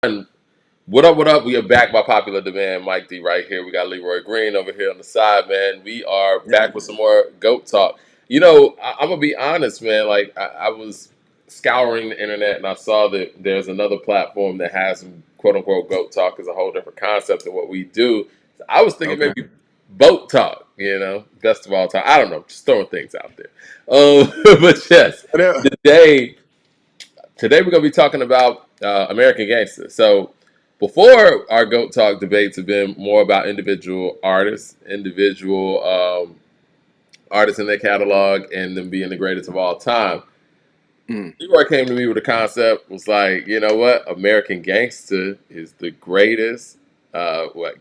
And what up, what up? We are back by popular demand. Mike D right here. We got Leroy Green over here on the side, man. We are Yeah. back with some more GOAT talk. I'm going to be honest, man. Like, I was scouring the internet and I saw that there's another platform that has some quote unquote GOAT talk. Is a whole different concept than what we do. So I was thinking Okay. maybe boat talk, best of all time. I don't know, just throwing things out there. But yes, Whatever. today Today we're going to be talking about American Gangster. So before our GOAT Talk debates have been more about individual artists in their catalog and them being the greatest of all time. Mm. Leroy came to me with a concept, was like, you know what? American Gangster is the greatest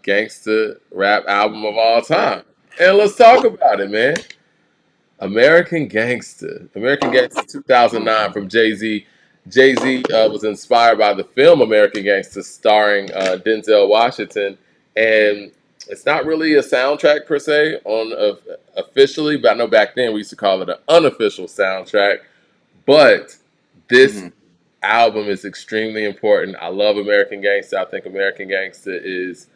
gangster rap album of all time. And let's talk about it, man. American Gangster 2009 from Jay-Z. Jay-Z was inspired by the film American Gangster starring Denzel Washington. And it's not really a soundtrack per se officially, but I know back then we used to call it an unofficial soundtrack. But this Hmm. album is extremely important. I love American Gangster. I think American Gangster is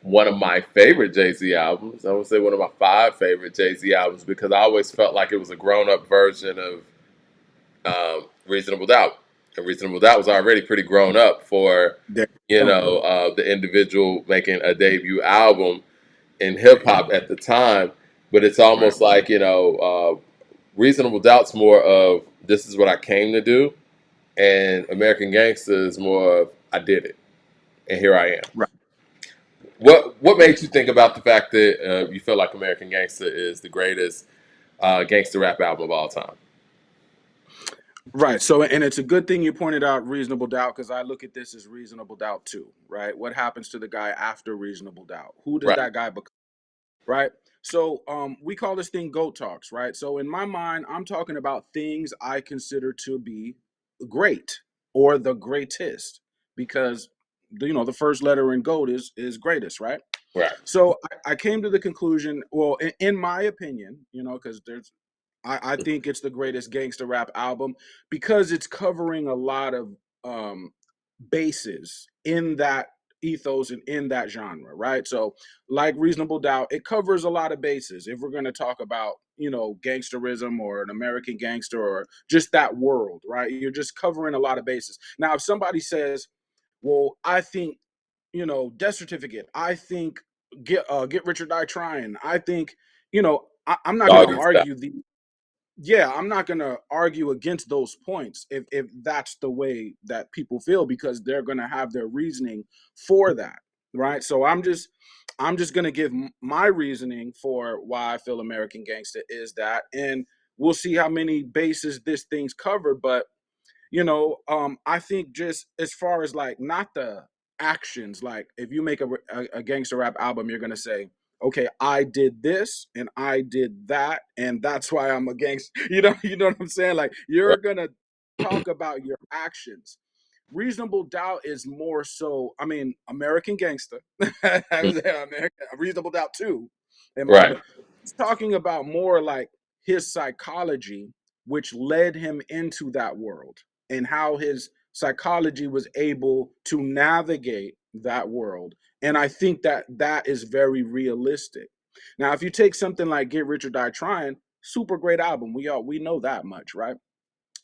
one of my favorite Jay Z albums. I would say one of my five favorite Jay Z albums because I always felt like it was a grown up version of Reasonable Doubt. And Reasonable Doubt was already pretty grown up for There you go. the individual making a debut album in hip hop at the time. But it's Right. almost like Reasonable Doubt's more of this is what I came to do, and American Gangster is more of I did it, and here I am. Right. What made you think about the fact that you feel like American Gangster is the greatest gangster rap album of all time? Right. So, and it's a good thing you pointed out Reasonable Doubt because I look at this as Reasonable Doubt too. Right. What happens to the guy after Reasonable Doubt? Who does Right. that guy become? Right. So, we call this thing GOAT talks. Right. So, in my mind, I'm talking about things I consider to be great or the greatest because the first letter in GOAT is greatest. Right. Right. So I came to the conclusion, well, in my opinion, because I think it's the greatest gangster rap album because it's covering a lot of um, bases in that ethos and in that genre, right? So, like Reasonable Doubt, it covers a lot of bases. If we're going to talk about, gangsterism or an American gangster or just that world, right? You're just covering a lot of bases. Now, if somebody says, well, I think death certificate. I think get rich or die trying. I think I'm not going to Doggy style. argue the yeah, I'm not going to argue against those points if that's the way that people feel because they're going to have their reasoning for that, right? So I'm just going to give my reasoning for why I feel American Gangster is that, and we'll see how many bases this thing's covered, but I think just as far as like not the actions, like if you make a gangster rap album, you're gonna say, okay, I did this and I did that, and that's why I'm a gangster. You know what I'm saying? Like you're gonna talk about your actions. Reasonable Doubt is more so, I mean, American Gangster, Reasonable Doubt too, in my Right. opinion. He's talking about more like his psychology, which led him into that world and how his psychology was able to navigate that world. And I think that is very realistic. Now, if you take something like Get Rich or Die Trying, super great album. We know that much, right?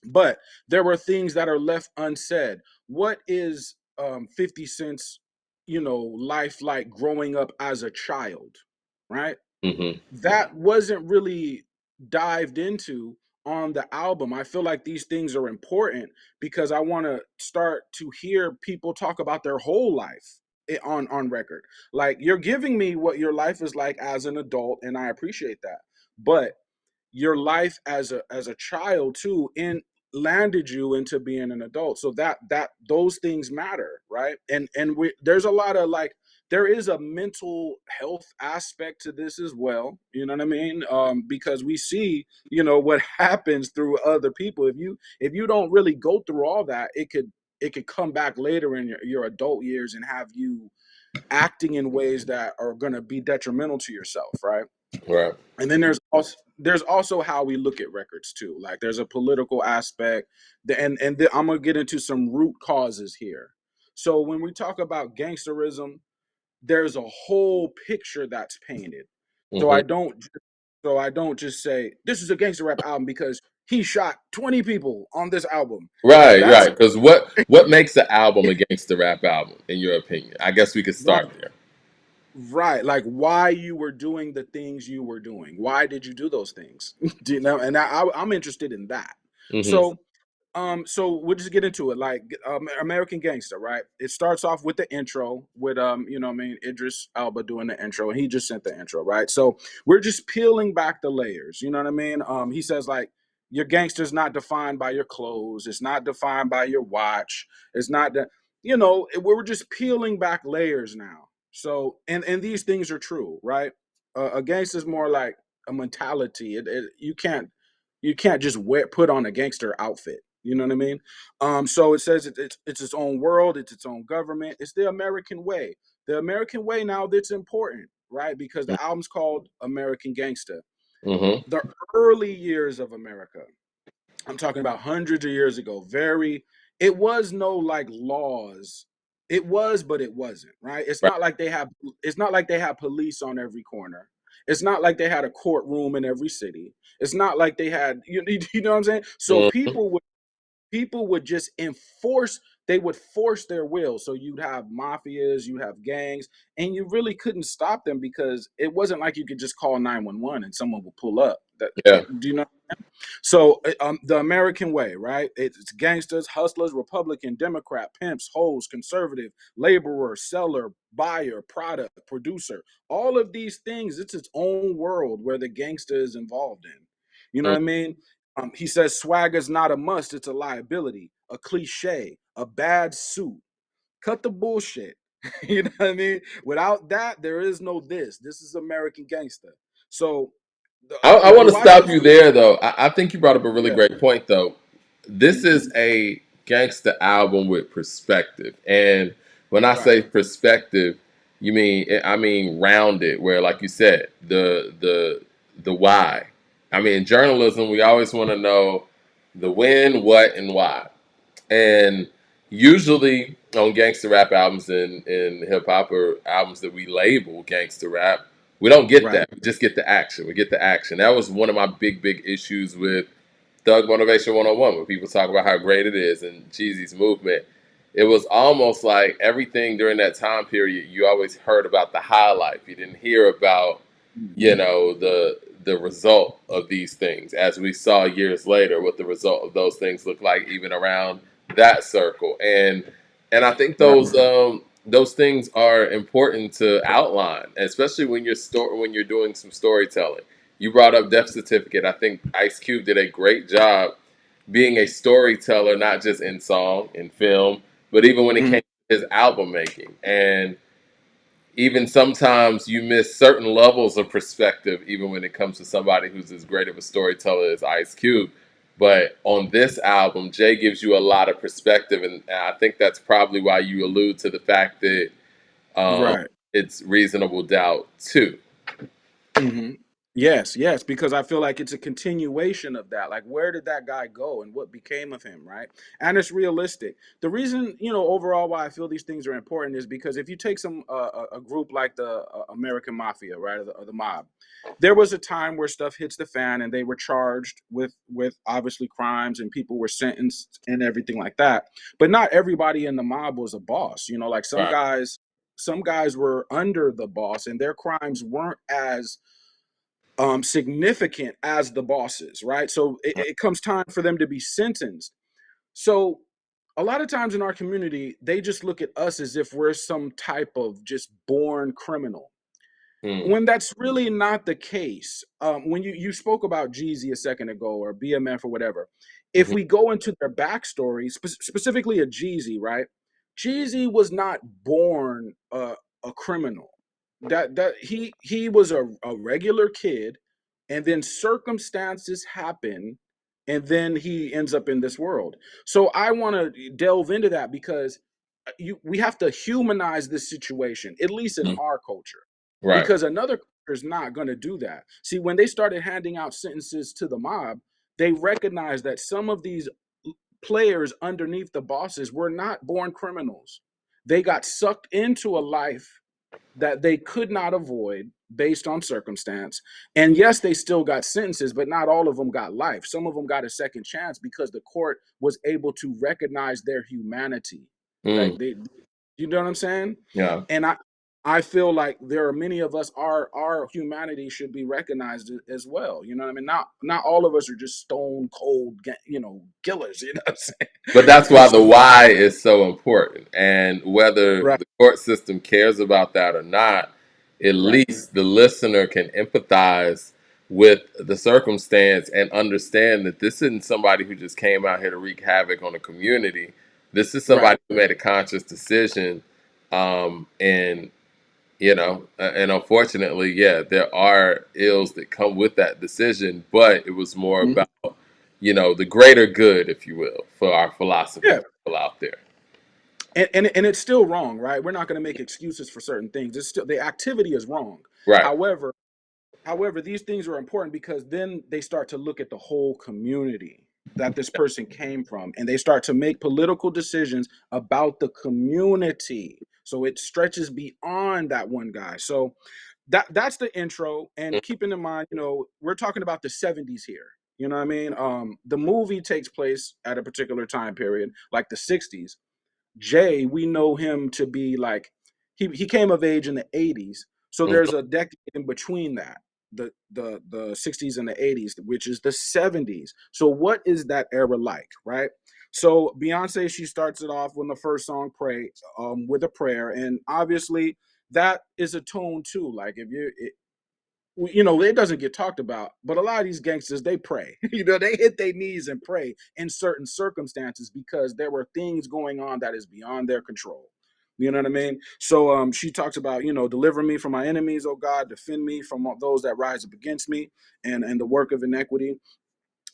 But there were things that are left unsaid. What is 50 Cent's, life like growing up as a child, right? Hmm. That wasn't really dived into on the album. I feel like these things are important because I want to start to hear people talk about their whole life on record. Like you're giving me what your life is like as an adult and I appreciate that. But your life as a child too in landed you into being an adult, so that those things matter, right? There's a lot of like there is a mental health aspect to this as well, you know what I mean? Because we see what happens through other people. If you don't really go through all that, it could come back later in your adult years and have you acting in ways that are going to be detrimental to yourself, right? Right. And then there's also how we look at records too. Like there's a political aspect, I'm gonna get into some root causes here. So when we talk about gangsterism, there's a whole picture that's painted. So Hmm. I don't just say this is a gangster rap album because he shot 20 people on this album. Right, That's right. Because what makes the album a gangster rap album, in your opinion? I guess we could start right. there. Right, like why you were doing the things you were doing. Why did you do those things? Do you know? And I'm interested in that. Hmm. So we'll just get into it. Like American Gangster, right? It starts off with the intro with Idris Elba doing the intro, and he just sent the intro, right? So we're just peeling back the layers. You know what I mean? He says like your gangster's not defined by your clothes. It's not defined by your watch. It's not that we're just peeling back layers now. So and these things are true, right? A gangster is more like a mentality. You can't just put on a gangster outfit. You know what I mean? So it says it's its own world, it's its own government. It's the American way. The American way now that's important, right? Because the album's called American Gangsta. Hmm. The early years of America, I'm talking about hundreds of years ago. It was no like laws. It was, but it wasn't, right? Right. It's not like they have police on every corner. It's not like they had a courtroom in every city. It's not like they had you know what I'm saying? So Hmm. people would just enforce they would force their will. So you'd have mafias, you have gangs, and you really couldn't stop them because it wasn't like you could just call 911 and someone would pull up. Yeah. Do you know? So the American way, right? It's gangsters, hustlers, Republican, Democrat, pimps, hoes, conservative, laborer, seller, buyer, product, producer. All of these things, it's its own world where the gangster is involved in. You know Mm. what I mean? He says swagger's not a must, it's a liability, a cliche, a bad suit. Cut the bullshit. You know what I mean? Without that, there is no this. This is American gangster. So I if want you to watch stop you there, though. I think you brought up a really yeah. great point, though. This is a gangster album with perspective, and when I Right. say perspective, I mean rounded, where, like you said, the why. I mean, in journalism, we always want to know the when, what, and why. And usually on gangster rap albums and hip hop or albums that we label gangster rap, we don't get Right. that. We just get the action. We get the action. That was one of my big issues with Thug Motivation 101, when people talk about how great it is and Jeezy's movement. It was almost like everything during that time period, you always heard about the high life. You didn't hear about, Mhm. the result of these things, as we saw years later what the result of those things look like, even around that circle. And I think Right. those things are important to outline, especially when you're doing some storytelling. You brought up Death Certificate. I think Ice Cube did a great job being a storyteller, not just in song and film, but even when it Mhm. came to his album making. And even sometimes you miss certain levels of perspective, even when it comes to somebody who's as great of a storyteller as Ice Cube. But on this album, Jay gives you a lot of perspective, and I think that's probably why you allude to the fact that um, Right. it's reasonable doubt too. Mhm. Yes, yes, because I feel like it's a continuation of that. Like, where did that guy go and what became of him, right? And it's realistic. The reason, overall, why I feel these things are important is because if you take a group like the American Mafia, right, or the mob, there was a time where stuff hits the fan and they were charged with obviously crimes and people were sentenced and everything like that. But not everybody in the mob was a boss. Like Right. some guys were under the boss and their crimes weren't as significant as the bosses, right? So it comes time for them to be sentenced. So a lot of times in our community, they just look at us as if we're some type of just born criminal, Mm. when that's really not the case. When you spoke about Jeezy a second ago or BMF or whatever, if Hmm. we go into their backstory, specifically a Jeezy, right? Jeezy was not born a criminal. That he was a regular kid, and then circumstances happen, and then he ends up in this world. So I want to delve into that because we have to humanize this situation, at least in Hmm. our culture, Right. because another culture is not going to do that. See, when they started handing out sentences to the mob, they recognized that some of these players underneath the bosses were not born criminals. They got sucked into a life that they could not avoid based on circumstance. And yes, they still got sentences, but not all of them got life. Some of them got a second chance because the court was able to recognize their humanity. Like Mm, you know what I'm saying? yeah. And I feel like there are many of us, our humanity should be recognized as well. You know what I mean? Not all of us are just stone cold, killers. You know what I'm But saying? that's why the why is so important. And whether Right, the court system cares about that or not, at right, least the listener can empathize with the circumstance and understand that this isn't somebody who just came out here to wreak havoc on the community. This is right. somebody who made a conscious decision. And, and unfortunately, yeah, there are ills that come with that decision, but it was more Mhm. about the greater good, if you will, for our philosophy Yeah, people out there. and it's still wrong, right? We're not going to make excuses for certain things. It's still, the activity is wrong. Right. However, these things are important because then they start to look at the whole community that this person came from, and they start to make political decisions about the community. So it stretches beyond that one guy. So that's the intro. And keeping in mind, we're talking about the 70s here. You know what I mean? The movie takes place at a particular time period, like the 60s. Jay, we know him to be like he came of age in the 80s. So Mhm. there's a decade in between that, the 60s and the 80s, which is the 70s. So what is that era like, right? So Beyonce, she starts it off when the first song pray with a prayer, and obviously that is a tone too. Like if you it doesn't get talked about, but a lot of these gangsters, they pray. They hit their knees and pray in certain circumstances because there were things going on that is beyond their control. You know what I mean? So she talks about, deliver me from my enemies, oh God, defend me from all those that rise up against me, and the work of iniquity.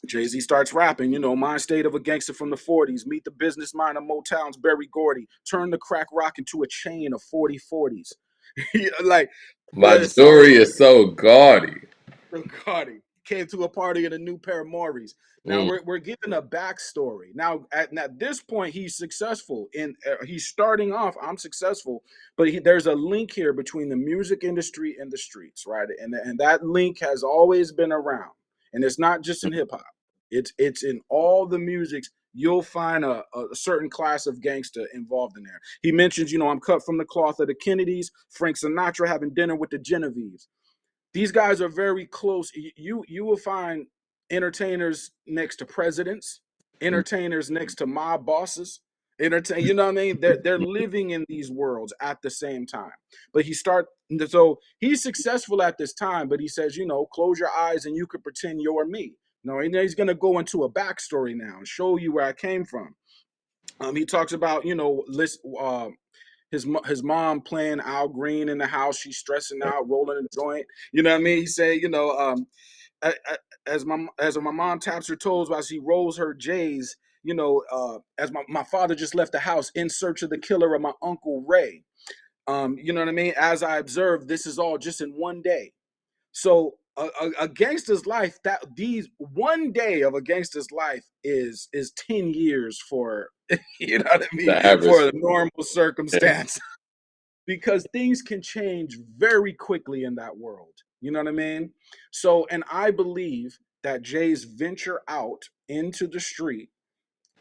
Jay-Z starts rapping, mind state of a gangster from the 40s, meet the business mind of Motown's Berry Gordy, turn the crack rock into a chain of 40/40s. Like My so jewelry is so gaudy. Cardi came to a party in a new pair of Maury's. Now Mm, we're given a backstory. Now at this point he's successful and he's starting off. I'm successful, but there's a link here between the music industry and the streets, right? And that link has always been around, and it's not just in hip hop. It's in all the musics. You'll find a certain class of gangster involved in there. He mentions, I'm cut from the cloth of the Kennedys, Frank Sinatra having dinner with the Genevieves. These guys are very close. You will find entertainers next to presidents, mm, entertainers next to mob bosses. You know what I mean? They're living in these worlds at the same time. But so he's successful at this time, but he says, close your eyes and you could pretend you're me. No, he's gonna go into a backstory now and show you where I came from. He talks about, his mom playing Al Green in the house. She's stressing out, rolling a joint. You know what I mean? He said, as my mom taps her toes while she rolls her J's, as my father just left the house in search of the killer of my uncle Ray. You know what I mean? As I observed, this is all just in one day. So a gangster's life, that these one day of a gangster's life is 10 years for you know what I mean, the average. for a normal circumstance. Because things can change very quickly in that world. You know what I mean? So, and I believe that Jay's venture out into the street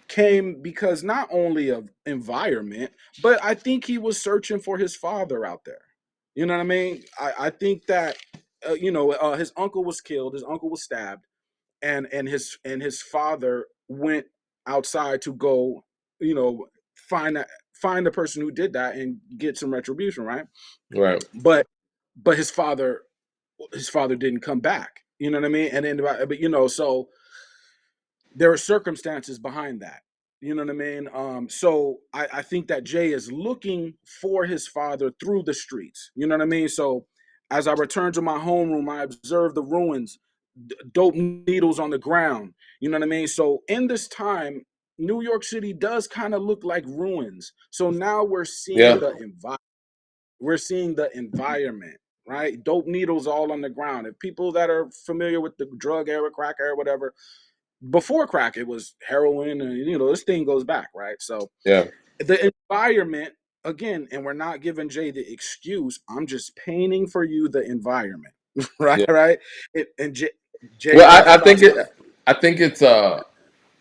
came because not only of environment, but I think he was searching for his father out there. You know what I mean? I think that his uncle was killed, his uncle was stabbed, and his father went outside to go, you know, find the person who did that and get some retribution, right? Right. But his father didn't come back. You know what I mean? And then, but so there are circumstances behind that. You know what I mean? So I think that Jay is looking for his father through the streets. You know what I mean? So as I return to my homeroom, I observe the ruins, dope needles on the ground. You know what I mean? So in this time, New York City does kind of look like ruins. So now Yeah. we're seeing the environment, right? Dope needles all on the ground. If people that are familiar with the drug era, crack era, whatever, before crack, it was heroin, and this thing goes back, right? So Yeah. the environment again, and we're not giving Jay the excuse. I'm just painting for you the environment, right? Yeah. Right. And Jay Well, raps I about think stuff. I think it's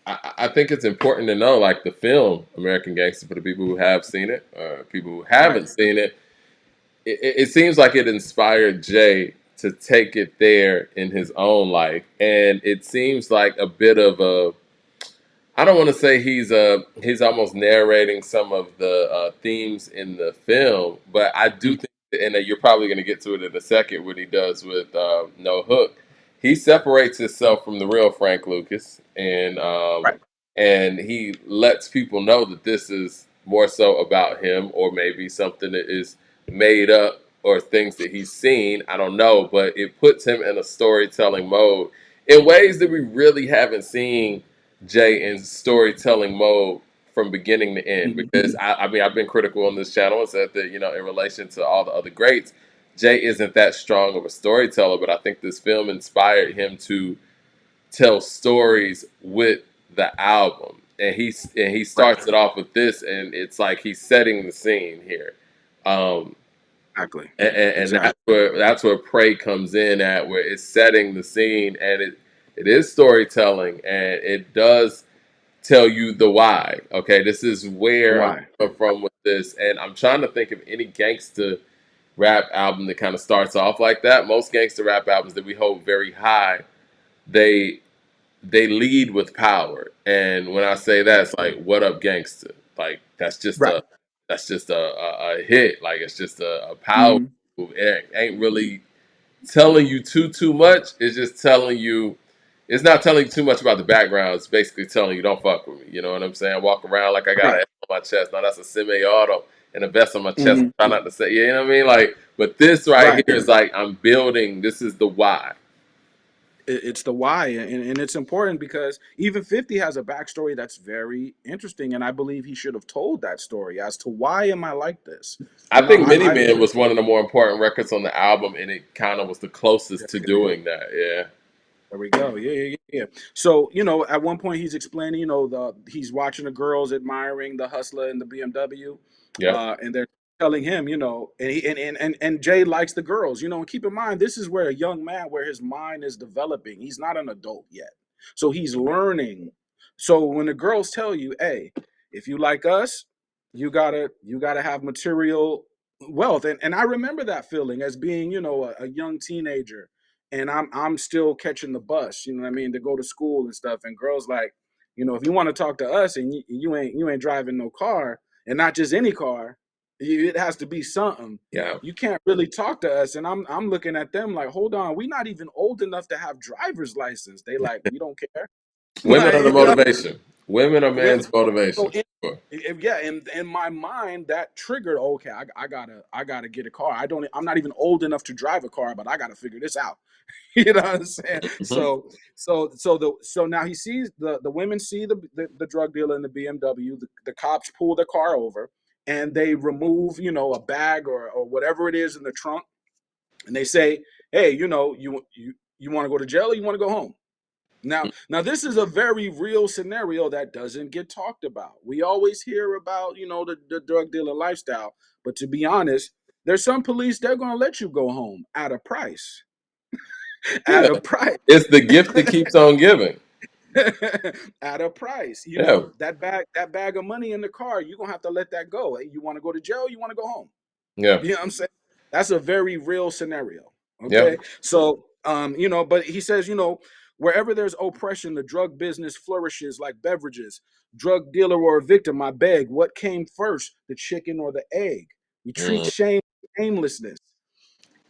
I think it's important to know, like the film American Gangster, for the people who have seen it, or people who Right. haven't seen it. It seems like it inspired Jay to take it there in his own life, and it seems like a bit of a, I don't want to say he's almost narrating some of the themes in the film, but I do Mhm. think, and you're probably going to get to it in a second, what he does with No Hook. He separates himself from the real Frank Lucas, Right. and he lets people know that this is more so about him, or maybe something that is made up, or things that he's seen. I don't know, but it puts him in a storytelling mode in ways that we really haven't seen Jay in storytelling mode from beginning to end. Mhm. Because I mean, I've been critical on this channel and said that, in relation to all the other greats, Jay isn't that strong of a storyteller. But I think this film inspired him to tell stories with the album, and he Right. starts it off with this, and it's like he's setting the scene here. Um, Exactly. and Exactly. that's where Prey comes in at, where it's setting the scene, and it is storytelling, and it does tell you the why. Okay, this is where I'm Why? coming from with this, and I'm trying to think of any gangster rap album that kind of starts off like that. Most gangster rap albums that we hold very high, they they lead with power, and when I say that, it's like, "What up, gangster?" Like Right. that's just a hit. Like it's just a power Mhm. move. It ain't really telling you too much. It's just telling you. It's not telling you too much about the background. It's basically telling you, don't fuck with me. You know what I'm saying? Walk around like I got an Right. S on my chest. Now that's a semi-auto and a vest on my chest. Mhm. Try not to say, you know what I mean? Like, but this right Right. here is like, I'm building. This is the why. It's the why, and it's important because even 50 has a backstory that's very interesting, and I believe he should have told that story as to why am I like this. I think Mini I Man was one of the more important records on the album, and it kind of was the closest There to we go. doing that. Yeah. There we go. Yeah, yeah, yeah. So, at one point he's explaining, he's watching the girls admiring the hustler in the BMW, Yep. and they're telling him, and he and Jay likes the girls, and keep in mind this is where a young man where his mind is developing. He's not an adult yet. So he's learning. So when the girls tell you, "Hey, if you like us, you gotta have material wealth." And I remember that feeling as being, a young teenager, and I'm still catching the bus, you know what I mean, to go to school and stuff. And girls like, if you want to talk to us and you ain't driving no car, and not just any car, it has to be something. Yeah. You can't really talk to us. And I'm looking at them like, hold on, we not even old enough to have driver's license. They like, we don't care. Women are the Like, motivation. Women are women. man's So motivation. Sure. yeah, in my mind, that triggered. Okay, I gotta get a car. I'm not even old enough to drive a car, but I gotta figure this out. You know what I'm saying? Mhm. So now he sees the women see the drug dealer in the BMW. The cops pull the car over and they remove, a bag or whatever it is in the trunk, and they say, "Hey, you want to go to jail or you want to go home?" Now this is a very real scenario that doesn't get talked about. We always hear about, the drug dealer lifestyle, but to be honest, there's some police they're gonna let you go home at a price. Yeah. At a price. It's the gift that keeps on giving. At a price. Yeah. That bag of money in the car, you're gonna have to let that go. Hey, you want to go to jail, you want to go home. Yeah. You know what I'm saying? That's a very real scenario. Yeah. Okay. So but he says, wherever there's oppression, the drug business flourishes like beverages. Drug dealer or victim, I beg, what came first, the chicken or the egg? We treat Mm. shame shamelessness.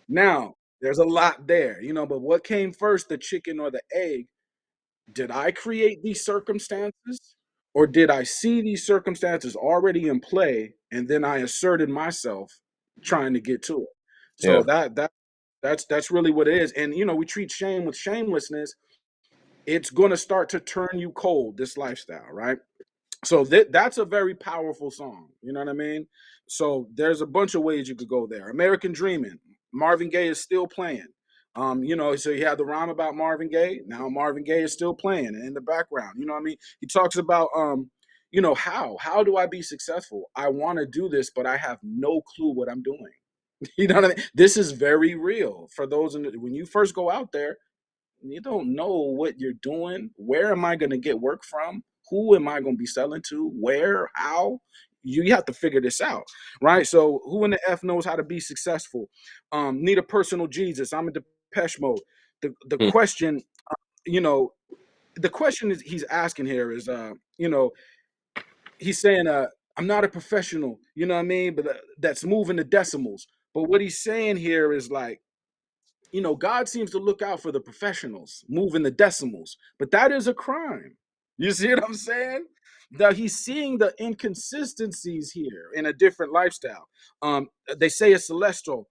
Now, there's a lot there, but what came first, the chicken or the egg? Did I create these circumstances? Or did I see these circumstances already in play and then I asserted myself trying to get to it? So Yeah. that's really what it is. And we treat shame with shamelessness. It's gonna start to turn you cold, this lifestyle, right? So that's a very powerful song. You know what I mean? So there's a bunch of ways you could go there. American Dreaming. Marvin Gaye is still playing. So he had the rhyme about Marvin Gaye. Now Marvin Gaye is still playing in the background. You know what I mean? He talks about how do I be successful? I want to do this, but I have no clue what I'm doing. You know what I mean? This is very real for those when you first go out there, you don't know what you're doing. Where am I going to get work from? Who am I going to be selling to? Where? How? You have to figure this out, right? So, who in the F knows how to be successful? Need a personal Jesus. I'm in Depeche Mode. The Mm. question, you know, the question is he's asking here is, he's saying, I'm not a professional. You know what I mean? But that's moving the decimals. But what he's saying here is like, God seems to look out for the professionals, moving the decimals, but that is a crime. You see what I'm saying? That he's seeing the inconsistencies here in a different lifestyle. They say it's celestial,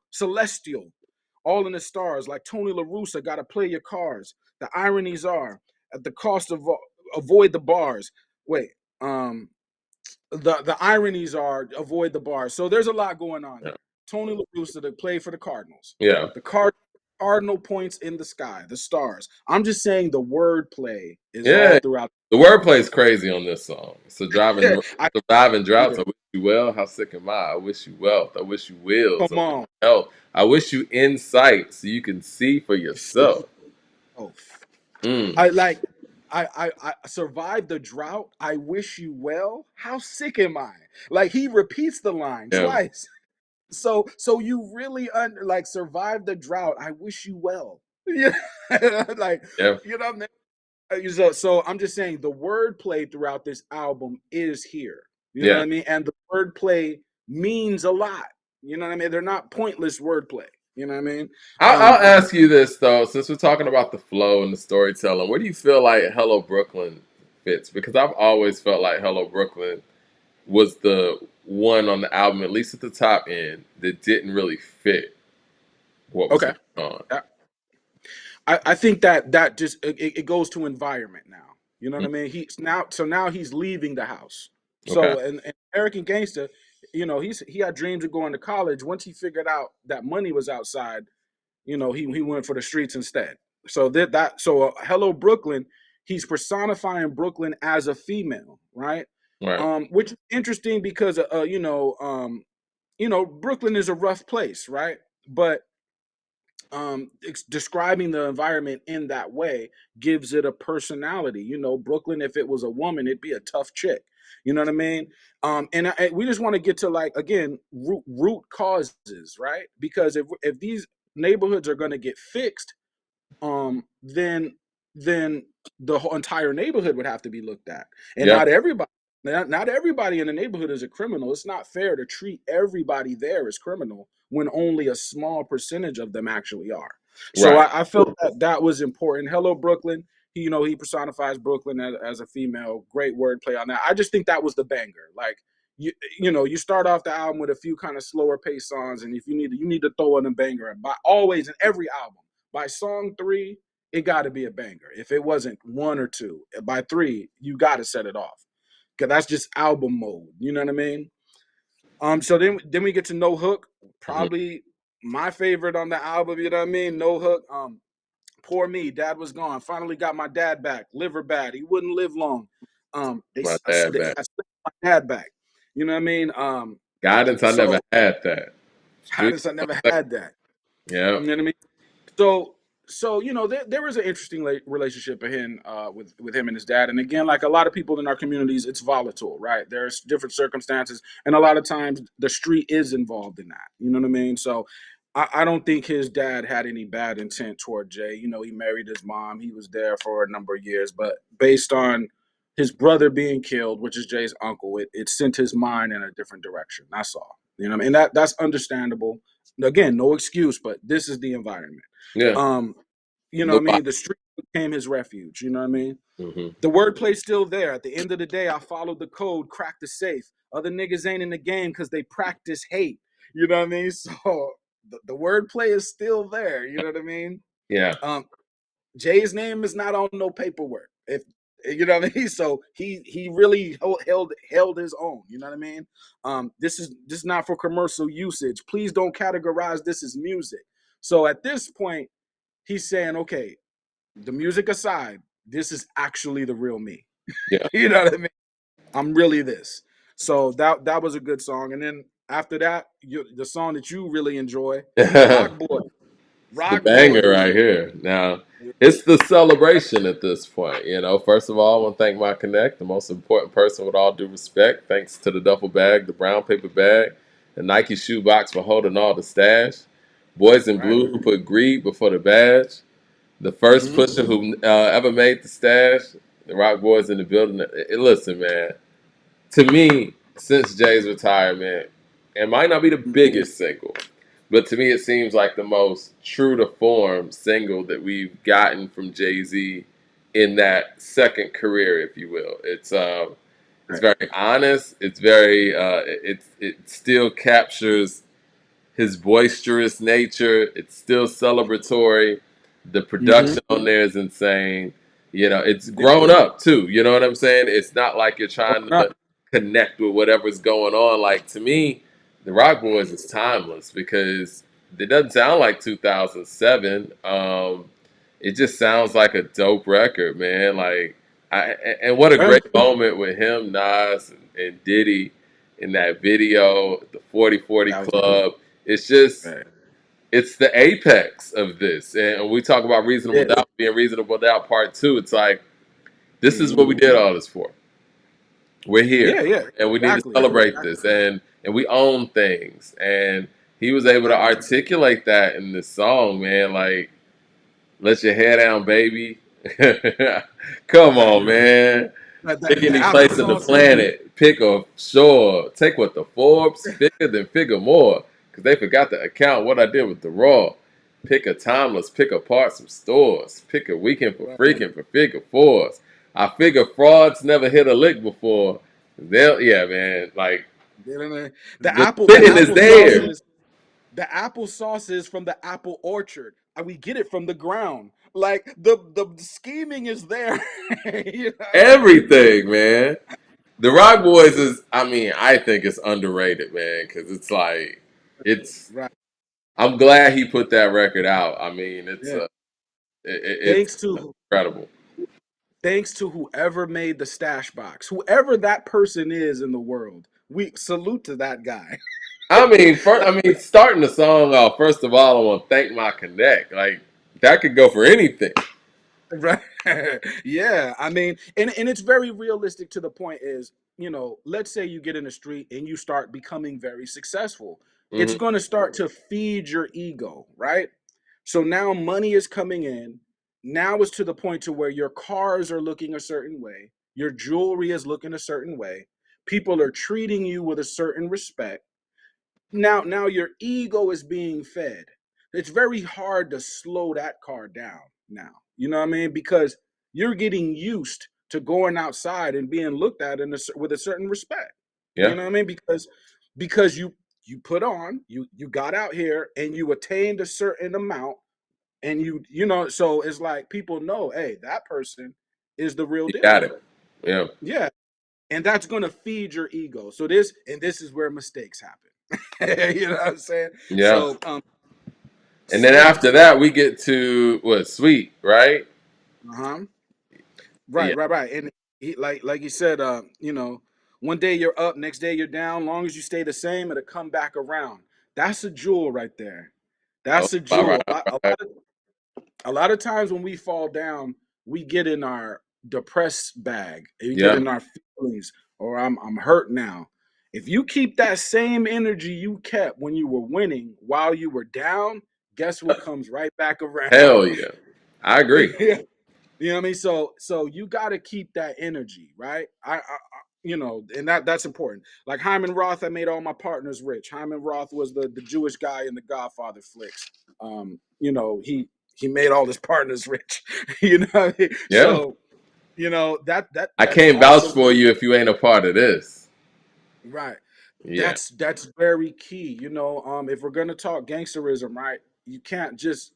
all in the stars. Like Tony La Russa, got to play your cards. The ironies are at the cost of avoid the bars. Wait, um, the ironies are avoid the bars. So there's a lot going on Yeah. here. Tony La Russa to play for the Cardinals. Yeah. The cardinal points in the sky, the stars. I'm just saying the wordplay is all Yeah. throughout. The wordplay is crazy on this song. I, Surviving droughts. yeah, I wish you well. How sick am I? I wish you wealth. I wish you wills. I come wish on. you health. I wish you insight so you can see for yourself. Oh, Mm. I like. I survived the drought. I wish you well. How sick am I? Like he repeats the line Yeah. twice. So you really like survive the drought. I wish you well. Yeah, like Yeah. what I mean? So I'm just saying the wordplay throughout this album is here. You know what Yeah. I mean? And the wordplay means a lot. You know what I mean? They're not pointless wordplay. You know what I mean? I'll Um, ask you this though, since we're talking about the flow and the storytelling, where do you feel like Hello Brooklyn fits? Because I've always felt like Hello Brooklyn was the one on the album, at least at the top end, that didn't really fit what was okay. going on. I think that just it goes to environment now. You know what Mm. I mean? Now he's leaving the house. Okay. So and American Gangster, he had dreams of going to college. Once he figured out that money was outside, he went for the streets instead. So Hello Brooklyn, he's personifying Brooklyn as a female, right? Right. Which is interesting because Brooklyn is a rough place, right? But describing the environment in that way gives it a personality. Brooklyn, if it was a woman, it'd be a tough chick. You know what I mean? And we just want to get to, like, again, root causes, right? Because if these neighborhoods are going to get fixed, then the whole entire neighborhood would have to be looked at, and Yeah. not everybody in the neighborhood is a criminal. It's not fair to treat everybody there as criminal when only a small percentage of them actually are. So Right. I felt that was important. Hello Brooklyn. He personifies Brooklyn as a female. Great wordplay on that. I just think that was the banger. Like, you start off the album with a few kind of slower pace songs, and if you need to throw in a banger. And by always in every album, by song 3, it got to be a banger. If it wasn't 1 or 2, by 3, you got to set it off, because that's just album mode. You know what I mean? So then we get to No Hook, Hmm. probably my favorite on the album. You know what I mean? No Hook. Poor me, dad was gone. Finally got my dad back. Liver bad. He wouldn't live long. My dad back. I slipped my dad back. You know what I mean? Guidance, I never So had that. Street. I never had that. Yeah. You know what I mean? So there was an interesting relationship of him, with him and his dad. And again, like a lot of people in our communities, it's volatile, right? There's different circumstances, and a lot of times the street is involved in that. You know what I mean? So I don't think his dad had any bad intent toward Jay. He married his mom. He was there for a number of years, but based on his brother being killed, which is Jay's uncle, it sent his mind in a different direction. That's all. You know what I mean? That's understandable. Again, no excuse, but this is the environment. Yeah. Um, you know what I Nobody. mean? The street became his refuge. You know what I mean? Hmm. The wordplay's still there. At the end of the day, I followed the code, cracked the safe. Other niggas ain't in the game because they practice hate. You know what I mean? So the wordplay is still there. You know what I mean? Yeah. Um, Jay's name is not on no paperwork. If you know what I mean, so he really held his own. You know what I mean? This is not for commercial usage. Please don't categorize this as music. So at this point, he's saying, okay, the music aside, this is actually the real me. Yeah. You know what I mean? I'm really this. So that was a good song. And then after that, the song that you really enjoy, Rock Boy. The Rock banger Boy was right here. Now, it's the celebration at this point. First of all, I want to thank my connect, the most important person with all due respect. Thanks to the duffel bag, the brown paper bag, the Nike shoebox for holding all the stash. Boys in right. Blue who put greed before the badge. The first Mm-hmm. pusher who ever made the stash. The Rock Boys in the building. Listen, man. To me, since Jay's retirement, it might not be the biggest single, but to me, it seems like the most true to form single that we've gotten from Jay Z in that second career, if you will. It's Right. very honest. It's very it still captures his boisterous nature. It's still celebratory. The Mm-hmm. production on there is insane. It's Yeah. grown up too. You know what I'm saying? It's not like you're trying Growing up. to connect with whatever's going on. Like to me, the Rock Boys is timeless because it doesn't sound like 2007. It just sounds like a dope record, man. Like, and what a Yeah. great moment with him, Nas, and Diddy in that video, the 4040 That was Club. It's just, right. it's the apex of this. And we talk about reasonable Yeah. doubt being reasonable doubt part two. It's like, this is what Mm-hmm. we did all this for. We're here, Yeah. Yeah. and we need to Exactly. celebrate this, and we own things. And he was able to Exactly. articulate that in this song, man. Like, let your hair down, baby. Come Right. on, man. Pick The any place in the applesauce. planet. Pick a shore. Take what the Forbes figure, then figure more. Because they forgot to account what I did with the raw. Pick a timeless. Pick apart some stores. Pick a weekend for Right. freaking for figure fours. I figure frauds never hit a lick before. Yeah, man. Like, The the apple. The spitting is applesauce there. is the applesauce is from the apple orchard. We get it from the ground. Like the scheming is there. You know what I mean? Everything, man. The Rock Boys is, I mean, I think it's underrated, man, because it's like, it's. Right. I'm glad he put that record out. I mean, Yeah. it's Thanks to incredible. thanks to whoever made the stash box, whoever that person is in the world. We salute to that guy. Starting the song off. First of all, I want to thank my connect. Like that could go for anything. Right. Yeah. I mean, and it's very realistic to the point is, let's say you get in the street and you start becoming very successful. It's Hmm. going to start to feed your ego, right? So now money is coming in. Now it's to the point to where your cars are looking a certain way, your jewelry is looking a certain way. People are treating you with a certain respect. Now your ego is being fed. It's very hard to slow that car down now. You know what I mean? Because you're getting used to going outside and being looked at with a certain respect. You Yeah, know what I mean? Because you put on, you got out here and you attained a certain amount, and so it's like people know, hey, that person is the real you deal. got it. Yeah, Yeah. And that's going to feed your ego. This is where mistakes happen. You know what I'm saying? yeah. So And then sweet. after that, we get to what? Sweet, right? Uh-huh. Yeah. Right. And like you said, one day you're up, next day you're down. Long as you stay the same, it'll come back around. That's a jewel right there. Oh, That's a all jewel. right, all right. A lot of times when we fall down, we get in our depressed bag. We get Yeah, in our feelings, or I'm hurt now. If you keep that same energy you kept when you were winning while you were down, guess what comes right back hell around? yeah. I agree. Yeah. You know what I mean? So you got to keep that energy, right? And that's important. Like Hyman Roth, I made all my partners rich. Hyman Roth was the Jewish guy in the Godfather flicks. He made all his partners rich. You know what I mean? Yeah, So I that's can't vouch also for you if you ain't a part of this. right. Yeah. That's very key. If we're gonna talk gangsterism, right, you can't just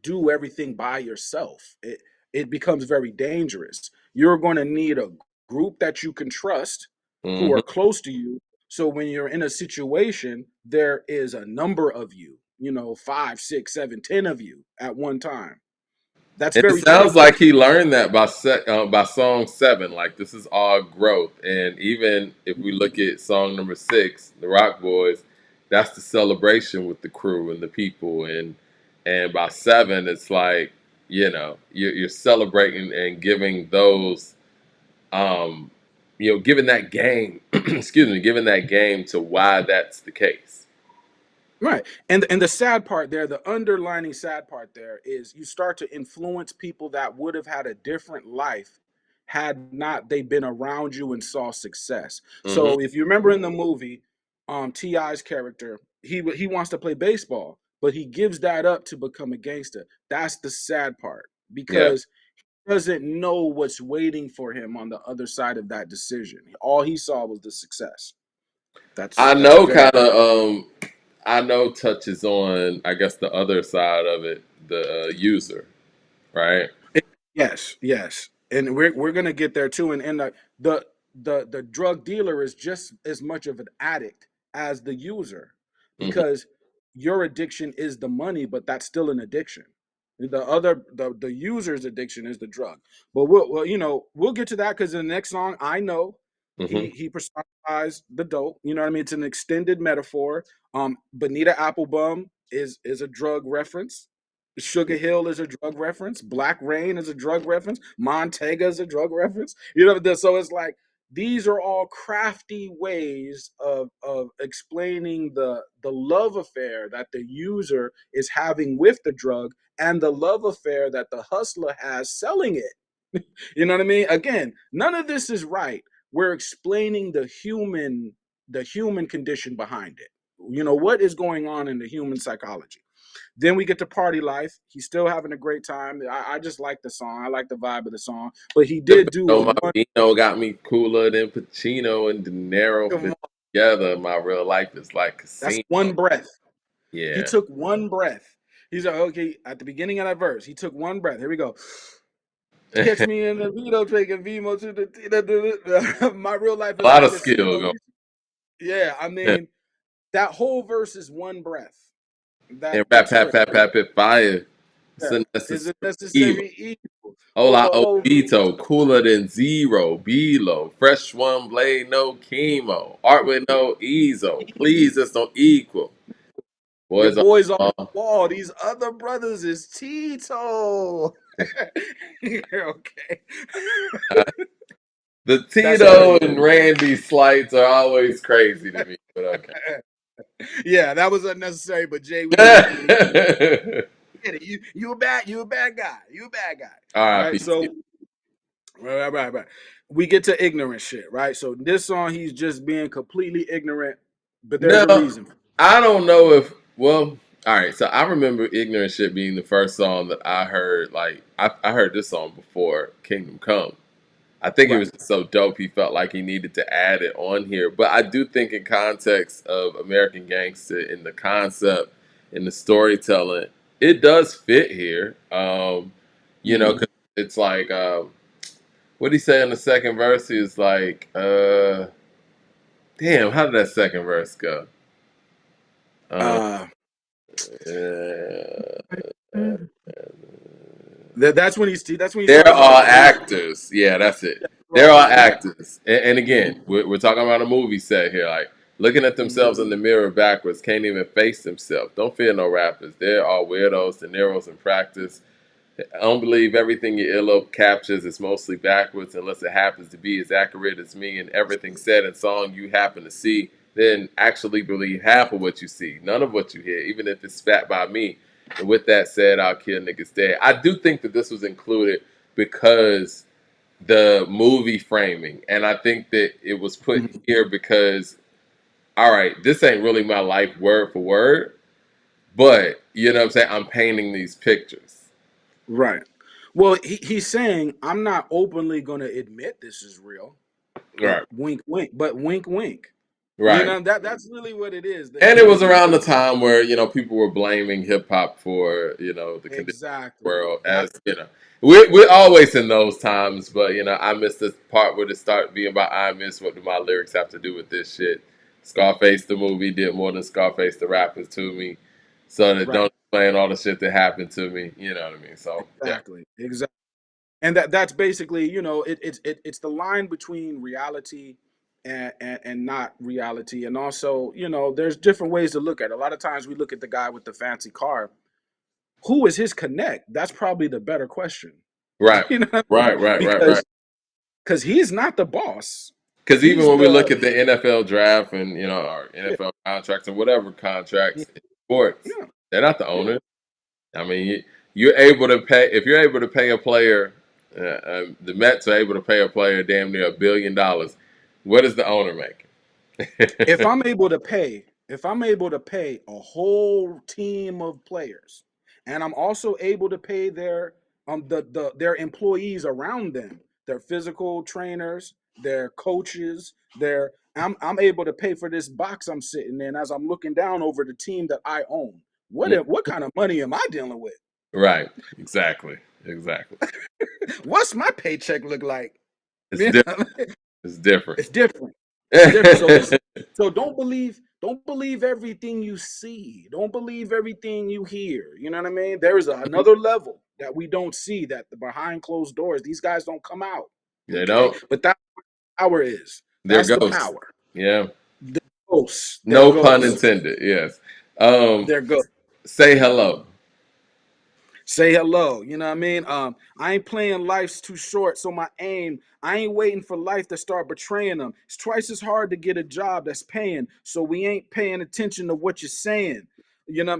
do everything by yourself. It becomes very dangerous. You're gonna need a group that you can trust, who are Hmm. close to you. So when you're in a situation, there is a number of you, five, six, seven, 10 of you at one time. That's And it very sounds true. like he learned that by song 7. Like this is all growth. And even if we look at song number 6, the Rock Boys, that's the celebration with the crew and the people. And by 7, it's like you're celebrating and giving those um, giving that game, excuse me, giving that game to why that's the case. Right. And the sad part there, the underlining sad part there is you start to influence people that would have had a different life had not they been around you and saw success. Hmm. So if you remember in the movie, T.I.'s character, he wants to play baseball, but he gives that up to become a gangster. That's the sad part Yeah. because he doesn't know what's waiting for him on the other side of that decision. All he saw was the success. I That's know very kind of I know touches on I guess the other side of it, the user, right? Yes, yes, and we're gonna get there too. And the drug dealer is just as much of an addict as the user, Hmm. because your addiction is the money, but that's still an addiction. The user's addiction is the drug. But we'll get to that because in the next song, I know Hmm. he personifies the dope. You know what I mean? It's an extended metaphor. Bonita Applebum is a drug reference. Sugar Hill is a drug reference. Black Rain is a drug reference. Montega is a drug reference. So it's like these are all crafty ways of explaining the love affair that the user is having with the drug and the love affair that the hustler has selling it. You know what I mean? Again, none of this is right. We're explaining the human condition behind it. What is going on in the human psychology. Then we get to Party Life. He's still having a great time. I just like the song. I like the vibe of the song. But he did do a My one. Vino got me cooler than Pacino and De Niro Come fit on, together. My real life is like that's casino. one breath. He Yeah. took one breath. He's like, okay, at the beginning of that verse, he took one breath. Here we go. A Catch me in the Vito taking Vimo to the my real life is lot like of skill casino. going. Yeah, I mean, that whole verse is one breath. And That rap, pat, strip. pat, pat, pat, fire. It's Yeah. a Is necessary it evil. necessary evil? Hola, Obito, cooler than zero. B-Lo, fresh one blade, no chemo. Art with no ezo. Please, that's no equal. Your Boys on boy's on the the wall. These other brothers is Tito. Okay. wall. The That's Tito crazy. and Randy slights are always crazy to me, but okay. Yeah, that was unnecessary, but Jay, we get it. You a bad guy. You a bad guy. R.I.P. Right? So right. We get to ignorant shit, right? So this song, he's just being completely ignorant, but there's No, a reason. I don't know if. Well, all right. So I remember "Ignorant Shit" being the first song that I heard. Like I heard this song before "Kingdom Come." I think it Right. was just so dope. He felt like he needed to add it on here. But I do think, in context of American Gangster, in the concept, in the storytelling, it does fit here. Mhm. 'Cause it's like, what did he say in the second verse? He was like, damn, how did that second verse go? Uh, Uh, uh, that's when he They're starts all talking about his. actors. Yeah, that's it. Yeah, They're all yeah. actors. And again, we're talking about a movie set here. Like looking at Mhm. themselves in the mirror backwards, can't even face themselves. Don't fear no rappers. They're all weirdos, De Niro's in practice. I don't believe everything your earlobe captures is mostly backwards unless it happens to be as accurate as me and everything said in song you happen to see. Then actually believe half of what you see, none of what you hear, even if it's spat by me. And with that said, I'll kill niggas dead. I do think that this was included because the movie framing, and I think that it was put Mhm. here because, all right, this ain't really my life word for word, but you know what I'm saying? I'm painting these pictures. Right. Well, he's saying I'm not openly going to admit this is real, but Right. wink, wink. But wink, wink. Right. That's really what it is. And it was around the time where people were blaming hip hop for the condition of the Exactly. world. That As we're always in those times, but I missed this part where it start being about I miss what do my lyrics have to do with this shit. Scarface the movie did more than Scarface the rappers to me. so that Right. don't explain all the shit that happened to me. You know what I mean? So yeah, Exactly. Exactly. And that's basically, it's the line between reality and not reality. And also, there's different ways to look at it. A lot of times we look at the guy with the fancy car. Who is his connect? That's probably the better question. right, You know what I mean? right. Because he's not the boss. Because even He's when we the look at the NFL draft and our yeah, NFL contracts or whatever yeah, contracts in sports, yeah, they're not the yeah. owners. I mean, you're able to pay if you're able to pay a player. The Mets are able to pay a player damn near $1 billion. What is the owner If making? I'm able to pay a whole team of players, and I'm also able to pay their employees around them, their physical trainers, their coaches, I'm able to pay for this box I'm sitting in as I'm looking down over the team that I own. What kind of money am I dealing with? Right. Exactly. What's my paycheck look like? It's You different. know? It's different. It's different. It's different. So don't believe everything you see. Don't believe everything you hear. You know what I mean? There is another level that we don't see, that the behind closed doors, these guys don't come out. They Okay? don't. But that power is. They're That's the ghosts. power. Yeah. They're ghosts. They're No pun ghosts. intended. Yes. Um, They're ghosts. say hello. Say hello. You know what I mean? I ain't playing life's too short, so I ain't waiting for life to start betraying them. It's twice as hard to get a job that's paying, so we ain't paying attention to what you're saying.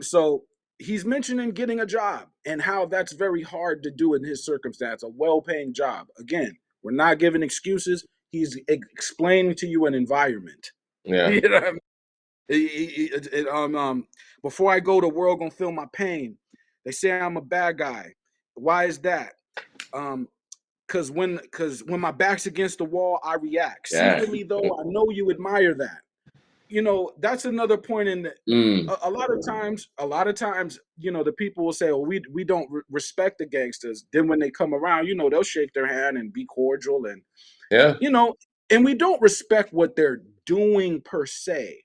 So he's mentioning getting a job and how that's very hard to do in his circumstance, a well-paying job. Again, we're not giving excuses. He's explaining to you an environment. Yeah. You know what I mean? Before I go, the world gonna feel my pain. They say I'm a bad guy. Why is that? Um, cause when my back's against the wall, I react. Yeah. Secretly though, I know you admire that. That's another point in that. Mm. A lot of times, the people will say, "Oh, we don't respect the gangsters." Then when they come around, they'll shake their hand and be cordial, and Yeah. you know, and we don't respect what they're doing per se,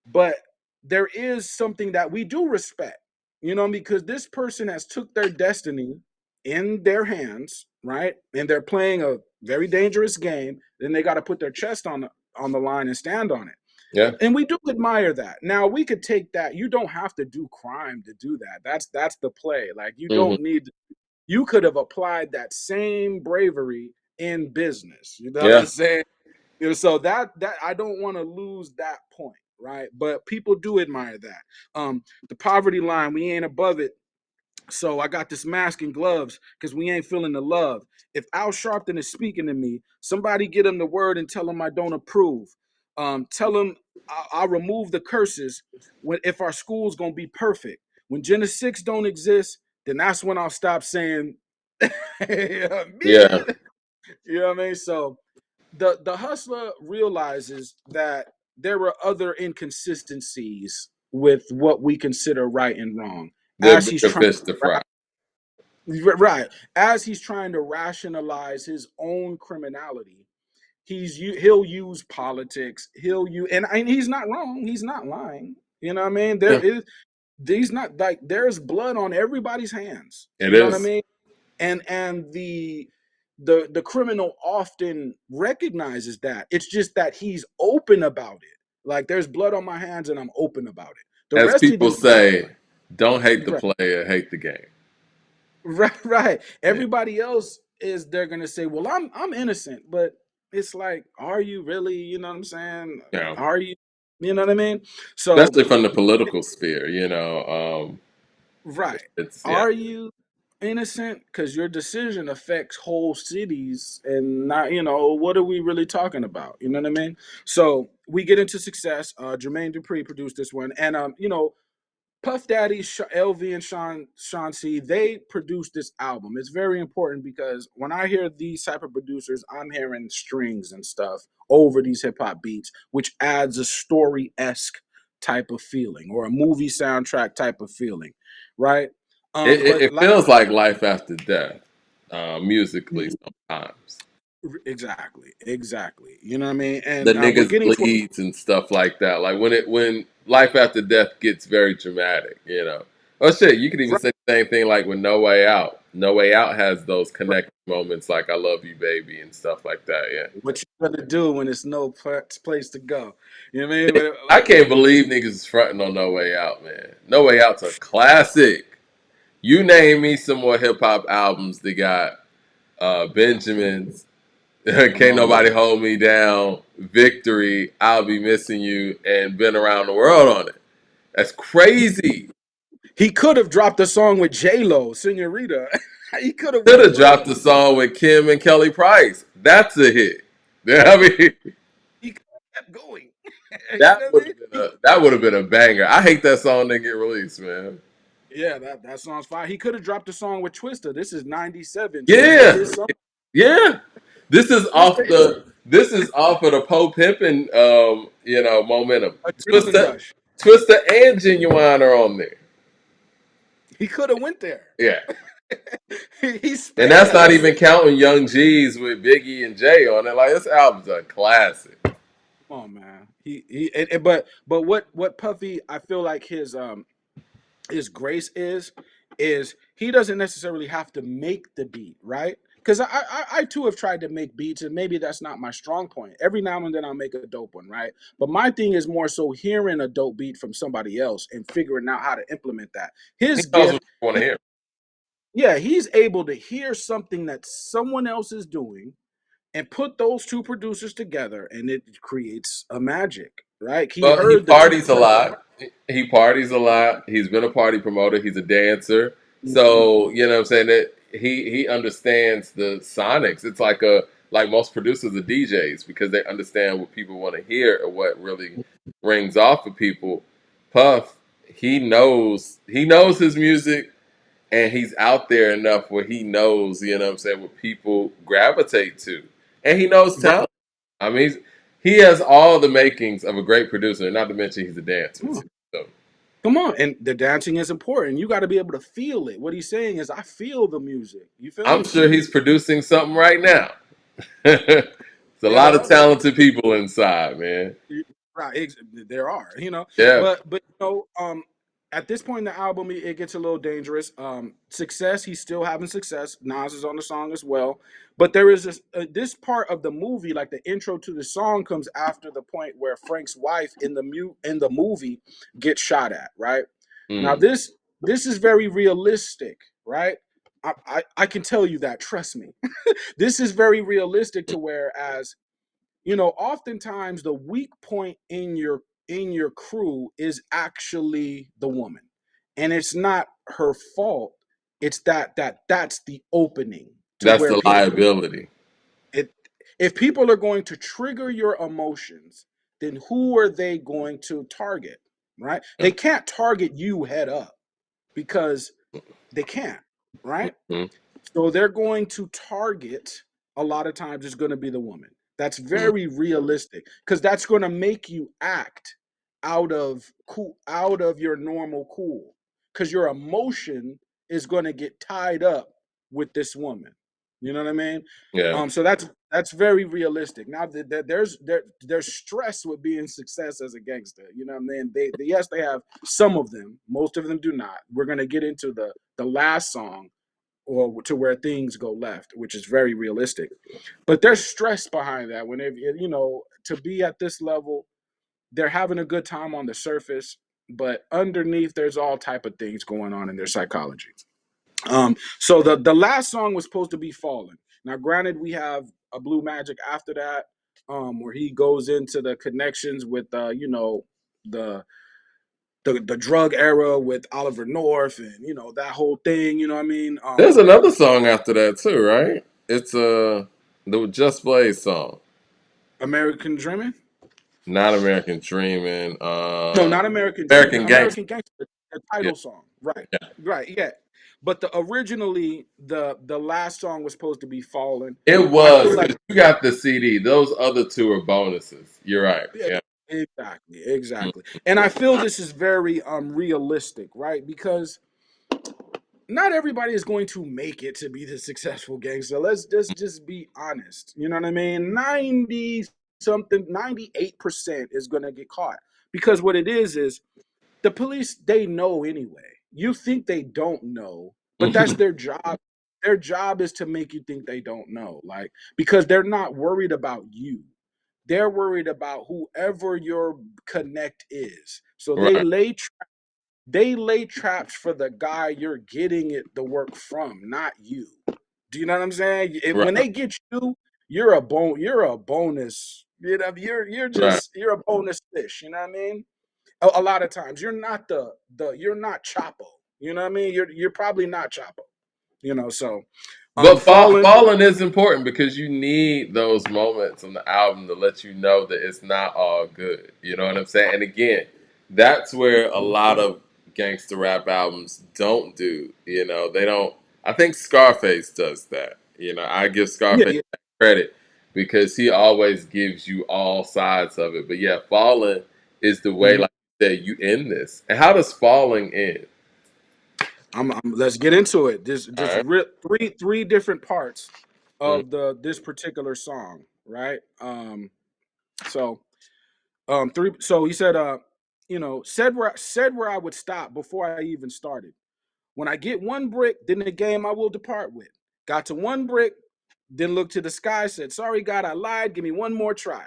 but there is something that we do respect, because this person has took their destiny in their hands, right? And they're playing a very dangerous game. Then they got to put their chest on the line and stand on it. Yeah. And we do admire that. Now we could take that. You don't have to do crime to do that. That's the play. Like you Hmm. don't need. You could have applied that same bravery in business. You know what I'm Yeah. saying? So that I don't want to lose that point, right? But people do admire that. The poverty line, we ain't above it. So I got this mask and gloves because we ain't feeling the love. If Al Sharpton is speaking to me, somebody get him the word and tell him I don't approve. Tell him I'll remove the curses if our school's gonna be perfect. When Genesis 6 don't exist, then that's when I'll stop saying, yeah, Yeah. man. You know what I mean? So the hustler realizes that there are other inconsistencies with what we consider right and wrong, They're as he's bigger trying fish to fry. right as he's trying to rationalize his own criminality. He'll use politics. He'll use and he's not wrong. He's not lying. You know what I mean? There Yeah. is These not like there's blood on everybody's hands. It You know what I is. mean? And the criminal often recognizes that. It's just that he's open about it. Like there's blood on my hands and I'm open about it. The As rest of people these guys, say, don't hate the right, player, hate the game. right. Yeah. Everybody else they're gonna say, well, I'm innocent, but it's like, are you really? You know what I'm saying? You know, Are you? You know what I mean? So especially from the political sphere. right. It's yeah, Are you innocent? Because your decision affects whole cities and not, what are we really talking about? You know what I mean? So we get into success. Jermaine Dupri produced this one. And, Puff Daddy, LV, and Sean C, they produced this album. It's very important because when I hear these type of producers, I'm hearing strings and stuff over these hip hop beats, which adds a story esque type of feeling or a movie soundtrack type of feeling, right? it But like feels like life after death, musically Mhm. sometimes. Exactly, exactly. You know what I mean? The And we're niggas getting to bleeds and stuff like that. Like when life after death gets very dramatic, you know. Oh shit, you could even Right, say the same thing like with No Way Out. No Way Out has those right. connecting moments like I Love You Baby and stuff like that, yeah. What you gonna do when there's no place to go? You know what I mean? But I can't believe niggas is fronting on No Way Out, man. No Way Out's a classic. You name me some more hip hop albums that got Benjamin's, come Can't on, Nobody Hold Me Down, Victory, I'll Be Missing You, and Been Around the World on it. That's crazy. he could have dropped a song with J Lo, Senorita. He could have Could went have dropped crazy. the song with Kim and Kelly Price. That's a hit. Yeah, I mean, He could have kept going. You that know what would I have mean? been a banger. I hate that song didn't get released, man. Yeah, that song's fine. He could have dropped a song with Twista. This is '97. Twista Yeah, his song. yeah. This is off Twista his the this is off of the Poe Pimpin momentum. adrenaline Twister, rush. Twister and Genuine are on there. He could have went there. Yeah. He And that's spared not us. even counting Young G's with Biggie and Jay on it. Like this album's a classic. Come on, man. But what Puffy, I feel like his grace is he doesn't necessarily have to make the beat, right? Because I too have tried to make beats, and maybe that's not my strong point. Every now and then I'll make a dope one, right? But my thing is more so hearing a dope beat from somebody else and figuring out how to implement that. He His knows what gift, you want to he, hear. yeah, he's able to hear something that someone else is doing and put those two producers together, and it creates a magic, right? He Well, he heard the two parties a person. lot. He parties a lot. He's been a party promoter. He's a dancer. Mhm. So, you know what I'm saying, that he understands the sonics. It's like most producers are DJs because they understand what people want to hear or what really rings off of people. Puff, he knows his music and he's out there enough where he knows, you know what I'm saying, what people gravitate to. And he knows Bro, talent. I mean, he has all the makings of a great producer, not to mention he's a dancer come too. on. So Come on, and the dancing is important. You got to be able to feel it. What he's saying is, I feel the music. You feel I'm me? sure he's producing something right now. There's a lot of Yeah, talented people inside, man. right. There are, Yeah. but at this point in the album, it gets a little dangerous. Success, he's still having success. Nas is on the song as well, but there is this part of the movie, like the intro to the song, comes after the point where Frank's wife in the movie gets shot at. Right now, Mm. this is very realistic, right? I can tell you that. Trust me, this is very realistic to whereas oftentimes the weak point in your crew is actually the woman, and it's not her fault. It's that's the opening to That's where the people liability. it if people are going to trigger your emotions, then who are they going to target? Right? They can't target you head up because they can't, right? Mm-hmm. So they're going to target, a lot of times it's going to be the woman. That's Mm-hmm. very realistic because that's going to make you act out of your normal cool because your emotion is going to get tied up with this woman. You know what I mean? Yeah. So that's very realistic. Now there's stress with being success as a gangster. You know what I mean? Yes, they have some of them. Most of them do not. We're gonna get into the last song or to where things go left, which is very realistic. But there's stress behind that. When to be at this level, they're having a good time on the surface, but underneath there's all type of things going on in their psychology. So the last song was supposed to be Fallen. Now, granted, we have a Blue Magic after that, where he goes into the connections with the the drug era with Oliver North and that whole thing. You know what I mean? There's another song after that too, right? It's the Just Blaze song. American Dreaming? Not American Dreaming. No, not American Dreaming. American Gangster. American Gangster, the Yeah. title song. Right. Yeah. Right, yeah. But originally the last song was supposed to be Fallen. It I feel was like because you got the CD. Those other two are bonuses. You're right. yeah, Yeah. exactly, Mm. exactly. And I feel this is very realistic, right? Because not everybody is going to make it to be the successful gangster. Let's just be honest. You know what I mean? 90 something, 98% is gonna get caught. because what it is the police, they know anyway. You think they don't know, but that's their job. Their job is to make you think they don't know, like, because they're not worried about you. They're worried about whoever your connect is. So Right, they lay traps for the guy you're getting it the work from, not you. Do you know what I'm saying? When right, they get you, you're a bonus. You know, you're right. just you're a bonus fish. You know what I mean? A lot of times you're not the you're not Chapo. You know what I mean? You're probably not Chapo. You know, so But fallen. falling is important because you need those moments on the album to let you know that it's not all good. You know what I'm saying? And again, that's where a lot of gangster rap albums don't do. You know, they don't. I think Scarface does that. You know, I give Yeah, Scarface yeah. credit because he always gives you all sides of it. But yeah, falling is the way, Mhm. like you said, you end this. And how does falling end? Let's get into it. All Just right. three different parts Mm, of the this particular song, right? So three. So he said, said where I would stop before I even started. When I get one brick, then the game I will depart with. Got to one brick, then looked to the sky, said, sorry, God, I lied. Give me one more try.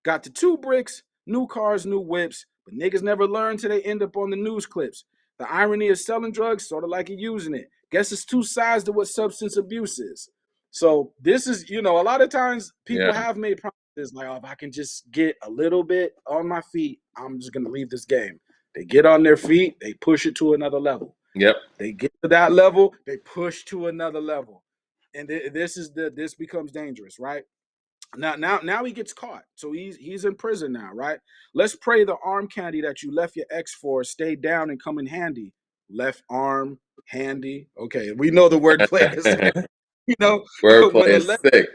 Got to two bricks, new cars, new whips, but niggas never learn till they end up on the news clips. The irony of selling drugs, sort of like you're using it. Guess it's two sides to what substance abuse is. So this is, a lot of times people yeah. have made promises like, oh, if I can just get a little bit on my feet, I'm just gonna leave this game. They get on their feet, they push it to another level. Yep. They get to that level, they push to another level, and this becomes dangerous, right? Now he gets caught, so he's in prison now, right? Let's pray the arm candy that you left your ex for stay down and come in handy. Left arm handy. Okay, we know the wordplay is there. You know, Wordplay when the is sick.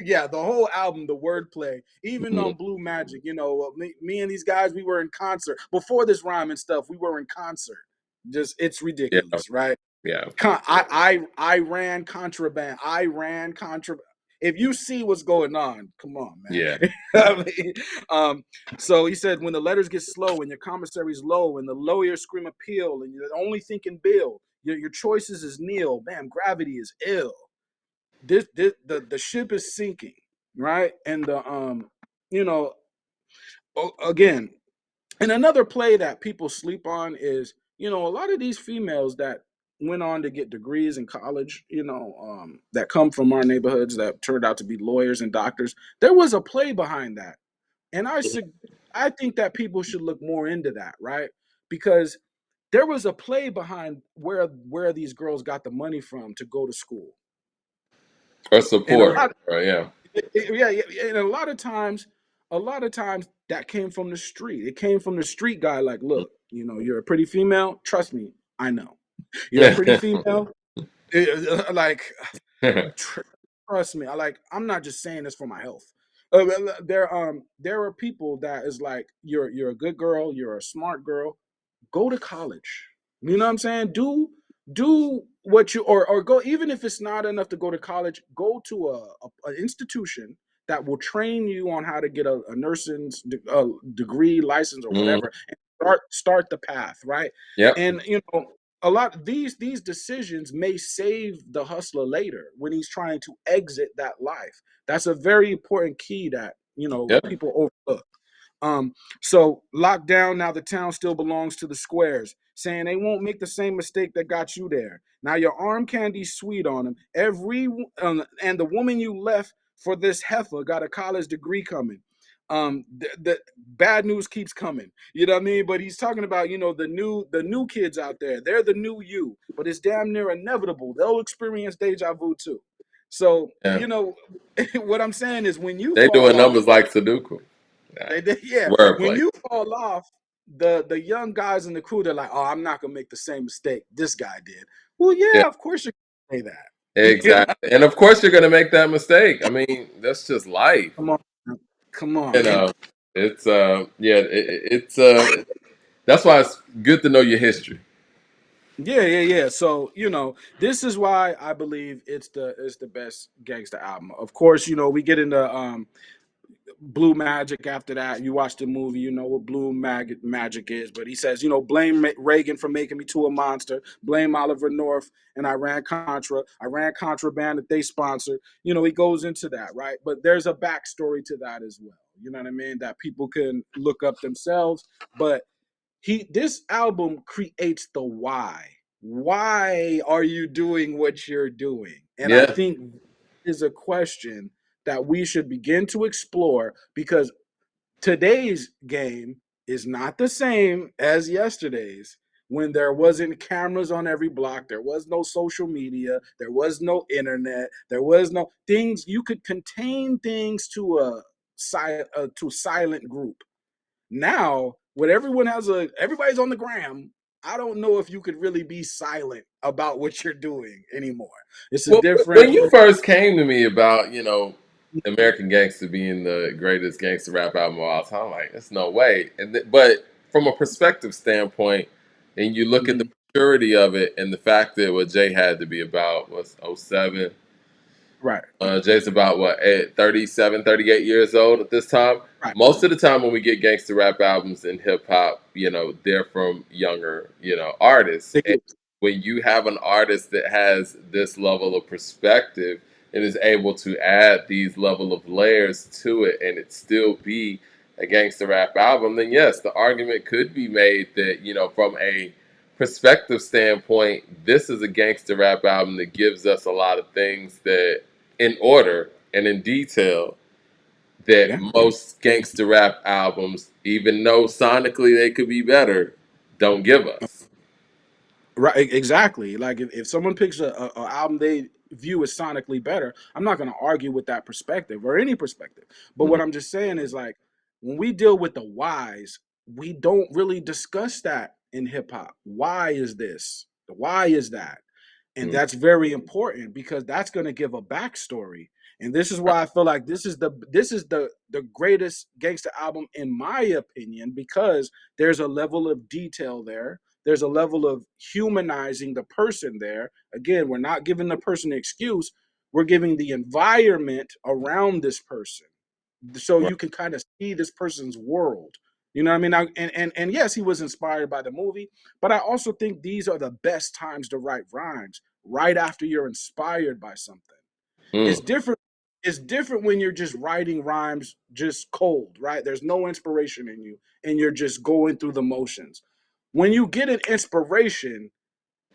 yeah, the whole album, the wordplay, even Mhm. on Blue Magic, me and these guys, we were in concert before this rhyme and stuff. We were in concert. Just it's Yeah, ridiculous, right? yeah, I ran contraband. I ran contraband. If you see what's going on, come on, man. yeah, I mean, um, so he said, when the letters get slow and your commissary's low and the lawyers scream appeal and you're only thinking bill, your choices is kneel. Bam, gravity is ill. The ship is sinking, right? And you know, again, and another play that people sleep on is, a lot of these females that went on to get degrees in college, that come from our neighborhoods that turned out to be lawyers and doctors. There was a play behind that, and I think that people should look more into that, right? Because there was a play behind where these girls got the money from to go to school, or and a support, lot or yeah, yeah, yeah, and a lot of times that came from the street. It came from the street guy. Like, look, you're a pretty female. Trust me, I know. You're a pretty female. Like, tr- trust me. I'm not just saying this for my health. There are people that is like, you're a good girl. You're a smart girl. Go to college. You know what I'm saying? Do what you or go, even if it's not enough to go to college, go to an institution that will train you on how to get a nursing degree, license, or mm, whatever, and start the path, right? yep, And a lot of these decisions may save the hustler later when he's trying to exit that life. That's a very important key that yep, people overlook. Um, so locked down, now the town still belongs to the squares, saying they won't make the same mistake that got you there. Now your arm candy's sweet on them. And the woman you left for this heifer got a college degree coming. The bad news keeps coming. You know what I mean? But he's talking about, the new kids out there. They're the new you, but it's damn near inevitable. They'll experience deja vu too. So, yeah. what I'm saying is, when you They fall doing off, numbers like Sudoku. Yeah. yeah. When Wordplay. you fall off, the young guys in the crew, they're like, "Oh, I'm not gonna make the same mistake this guy did." Well, Yeah, yeah, of course you can say that. exactly. And of course, you're gonna make that mistake. I mean, that's just life. Come on, come on, You and know, it's yeah, it's that's why it's good to know your history. yeah, yeah, yeah. So this is why I believe it's the best gangster album. Of course, we get into Blue Magic after that. You watch the movie, you know what Magic is. But he says, you know, blame Reagan for making me to a monster. Blame Oliver North and Iran Contra. Iran contraband that they sponsor. You know, he goes into that, right? But there's a backstory to that as well. You know what I mean? That people can look up themselves. But this album creates the why. Why are you doing what you're doing? And I Yeah. think is a question that we should begin to explore, because today's game is not the same as yesterday's, when there wasn't cameras on every block, there was no social media, there was no internet, there was no things you could contain things to a silent group. Now, when everybody's on the gram, I don't know if you could really be silent about what you're doing anymore. It's a Well, different. when you first came to me about, American Gangster being the greatest gangster rap album of all time, I'm like, there's no way. But from a perspective standpoint, and you look at the Mhm. maturity of it and the fact that what Jay had to be about was '07. Right, Jay's about what, 37, 38 years old at this time. right. Most of the time when we get gangster rap albums in hip hop, they're from younger, artists. They And do. when you have an artist that has this level of perspective and is able to add these level of layers to it and it still be a gangster rap album, then yes, the argument could be made that, from a perspective standpoint, this is a gangster rap album that gives us a lot of things that in order and in detail that Yeah. most gangster rap albums, even though sonically they could be better, don't give us. Right, exactly. Like if someone picks a album they view as sonically better, I'm not going to argue with that perspective or any perspective. But what Mhm. I'm just saying is, like, when we deal with the whys, we don't really discuss that in hip hop. Why is this? Why is that? And Mhm. that's very important, because that's going to give a backstory. And this is Right. why I feel like this is the greatest gangster album in my opinion, because there's a level of detail there. There's a level of humanizing the person there. Again, we're not giving the person an excuse. We're giving the environment around this person, so Right. you can kind of see this person's world. You know what I mean? And yes, he was inspired by the movie, but I also think these are the best times to write rhymes, right after you're inspired by something. It's Mm. different. It's different when you're just writing rhymes just cold, right? There's no inspiration in you, and you're just going through the motions. When you get an inspiration,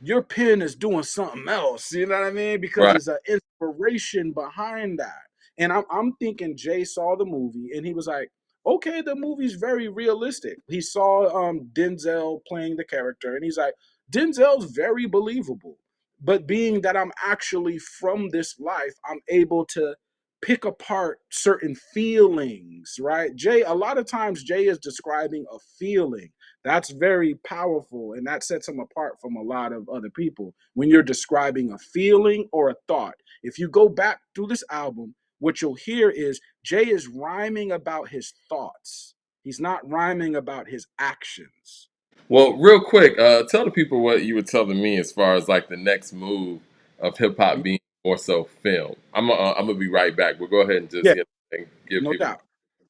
your pen is doing something else. You know what I mean? Because Right. it's an inspiration behind that. And I'm thinking Jay saw the movie and he was like, okay, the movie's very realistic. He saw Denzel playing the character and he's like, Denzel's very believable. But being that I'm actually from this life, I'm able to pick apart certain feelings, right? A lot of times Jay is describing a feeling. That's very powerful, and that sets him apart from a lot of other people when you're describing a feeling or a thought. If you go back through this album, what you'll hear is Jay is rhyming about his thoughts. He's not rhyming about his actions. Well, real quick, tell the people what you were telling me as far as like the next move of hip hop being more so film. I'm gonna be right back. We'll go ahead and just Yeah, and give no people. doubt.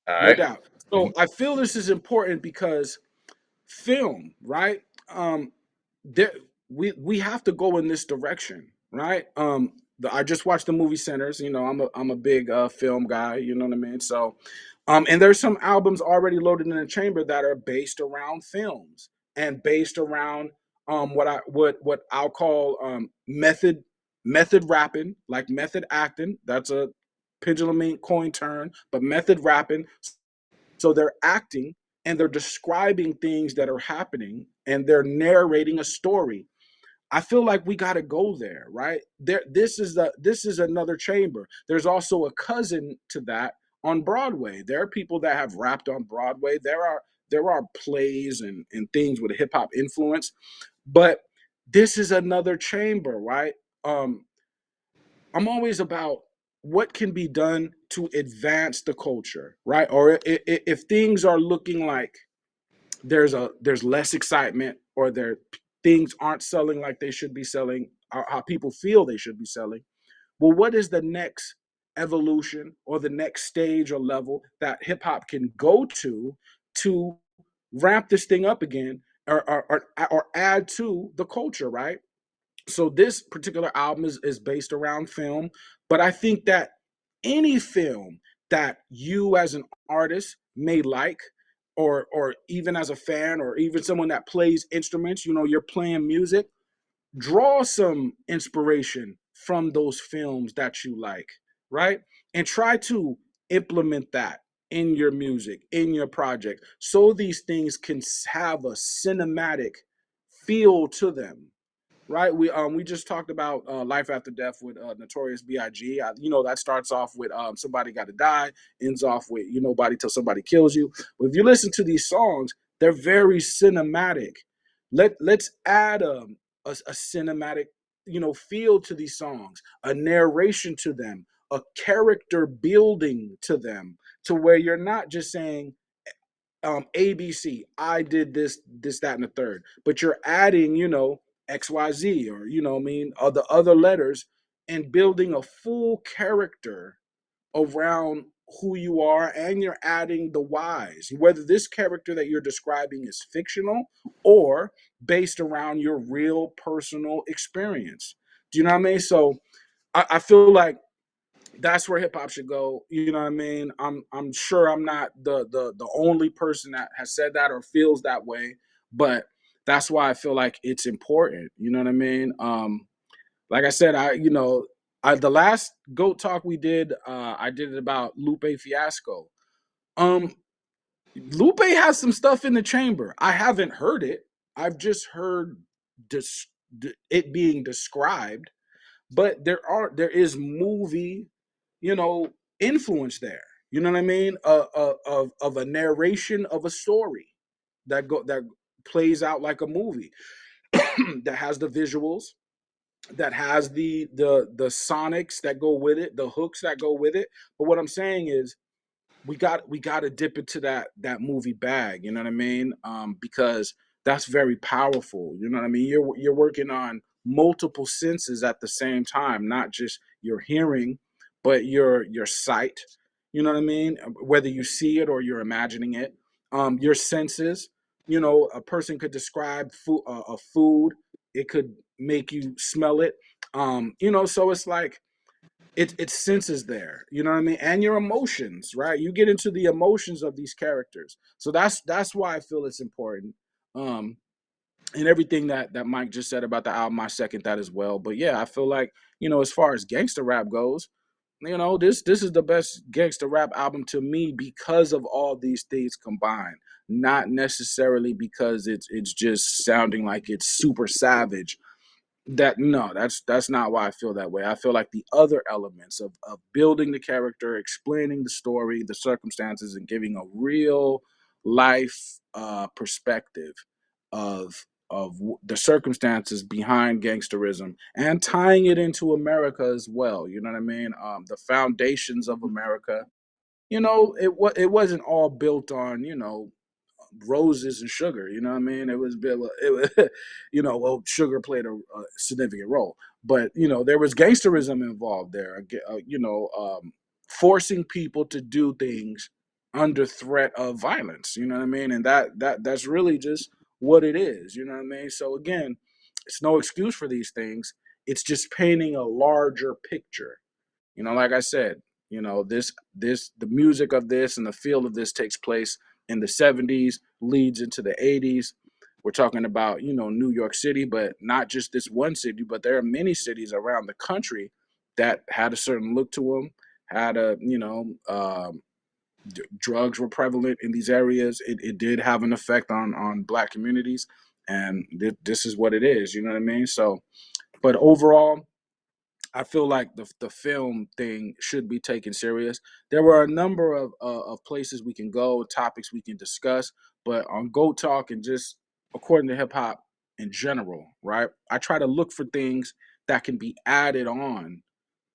All No right. doubt. So I feel this is important because film, right? There we have to go in this direction, right? I just watched the movie Sinners. You know, I'm a big film guy. You know what I mean? So, and there's some albums already loaded in the chamber that are based around films and based around what I'll call method rapping, like method acting. That's a pendulum coin turn, but method rapping. So they're acting and they're describing things that are happening and they're narrating a story. I feel like we got to go there, right? This is another chamber. There's also a cousin to that on Broadway. There are people that have rapped on Broadway. There are plays and things with a hip hop influence, but this is another chamber, right? Um, I'm always about what can be done to advance the culture, right? Or if things are looking like there's less excitement, or things aren't selling like they should be selling, or how people feel they should be selling. Well, what is the next? evolution or the next stage or level that hip hop can go to ramp this thing up again, or add to the culture, right? So this particular album is based around film, but I think that any film that you as an artist may like, or even as a fan, or even someone that plays instruments, you're playing music, draw some inspiration from those films that you like, right? And try to implement that in your music, in your project, so these things can have a cinematic feel to them, right? We just talked about Life After Death with Notorious B.I.G. That starts off with somebody got to die, ends off with nobody till somebody kills you. But if you listen to these songs, they're very cinematic. Let's add a cinematic feel to these songs, a narration to them, a character building to them, to where you're not just saying ABC, I did this, that, and the third. But you're adding, XYZ, or I mean, the other letters, and building a full character around who you are, and you're adding the whys, whether this character that you're describing is fictional or based around your real personal experience. Do you know what I mean? So I feel like that's where hip hop should go. You know what I mean? I'm sure I'm not the only person that has said that or feels that way, but that's why I feel like it's important. You know what I mean? Like I said, the last Goat Talk we did, I did it about Lupe Fiasco. Um, Lupe has some stuff in the chamber. I haven't heard it. I've just heard it being described, but there is movie, you know, influence there. You know what I mean? Of a narration of a story that plays out like a movie, that has the visuals, that has the sonics that go with it, the hooks that go with it. But what I'm saying is, we got to dip into that movie bag. You know what I mean? Because that's very powerful. You know what I mean? You're working on multiple senses at the same time, not just your hearing, but your sight. You know what I mean? Whether you see it or you're imagining it, your senses. A person could describe a food. It could make you smell it. So it's like it senses there, you know what I mean, and your emotions, right? You get into the emotions of these characters, so that's why I feel it's important. um and everything that Mike just said about the album, I second that as well. But yeah, I feel like, as far as gangster rap goes, this is the best gangster rap album to me, because of all these things combined, not necessarily because it's just sounding like it's super savage. That No, that's not why I feel that way. I feel like the other elements of building the character, explaining the story, the circumstances, and giving a real life perspective of the circumstances behind gangsterism, and tying it into America as well. You know what I mean? The foundations of America. It wasn't all built on roses and sugar. You know what I mean? It was well, sugar played a significant role, but there was gangsterism involved there. Forcing people to do things under threat of violence. You know what I mean? And that's really just what it is. You know what I mean? So again, it's no excuse for these things. It's just painting a larger picture. Like I said, the music of this and the feel of this takes place in the 70s, leads into the 80s. We're talking about, New York City, but not just this one city, but there are many cities around the country that had a certain look to them, had drugs were prevalent in these areas. It did have an effect on black communities, and this is what it is. You know what I mean? So, but overall, I feel like the film thing should be taken serious. There were a number of places we can go, topics we can discuss, but on Go Talk, and just according to hip hop in general, right? I try to look for things that can be added on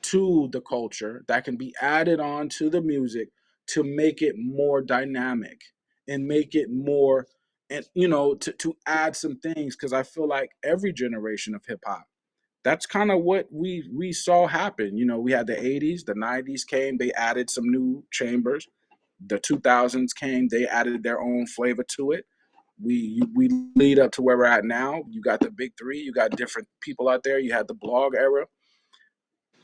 to the culture, that can be added on to the music, to make it more dynamic, and make it more, and to add some things, because I feel like every generation of hip hop, that's kind of what we saw happen. We had the 80s, the 90s came, they added some new chambers. The 2000s came, they added their own flavor to it. We lead up to where we're at now. You got the big three, you got different people out there. You had the blog era.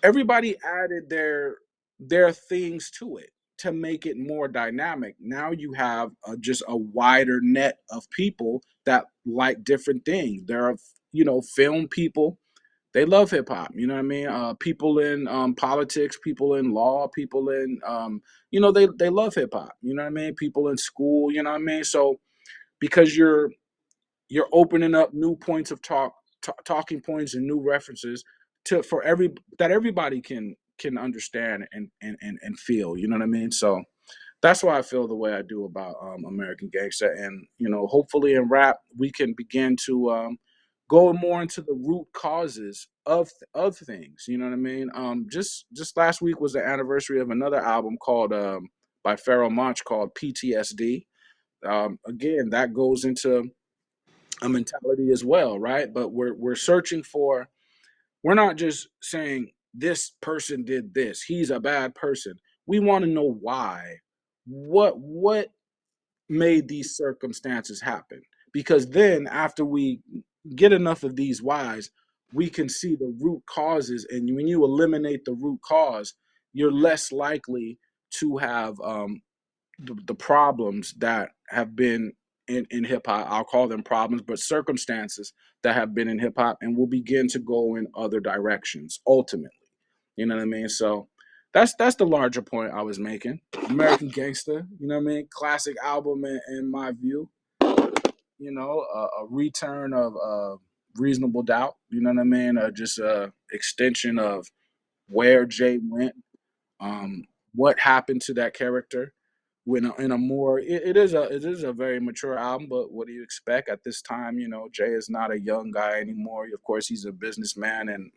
Everybody added their things to it to make it more dynamic. Now you have just a wider net of people that like different things. There are film people, they love hip hop. You know what I mean? People in politics, people in law, people in they love hip hop. You know what I mean? People in school. You know what I mean? So because you're opening up new points of talking points and new references to for everybody can understand and feel. You know what I mean? So that's why I feel the way I do about American Gangster. And hopefully in rap we can begin to go more into the root causes of things. You know what I mean? Just last week was the anniversary of another album called by Pharoah Monch called PTSD. Again, that goes into a mentality as well, right? But we're searching for. We're not just saying this person did this. He's a bad person. We want to know why. What made these circumstances happen? Because then after we get enough of these whys, we can see the root causes. And when you eliminate the root cause, you're less likely to have the problems that have been in hip hop. I'll call them problems, but circumstances that have been in hip hop, and will begin to go in other directions ultimately. You know what I mean? So that's the larger point I was making. American Gangster, you know what I mean? Classic album in my view. A return of reasonable doubt. You know what I mean? Just a extension of where Jay went, um, what happened to that character when in a more it is a very mature album. But what do you expect at this time? Jay is not a young guy anymore. Of course he's a businessman and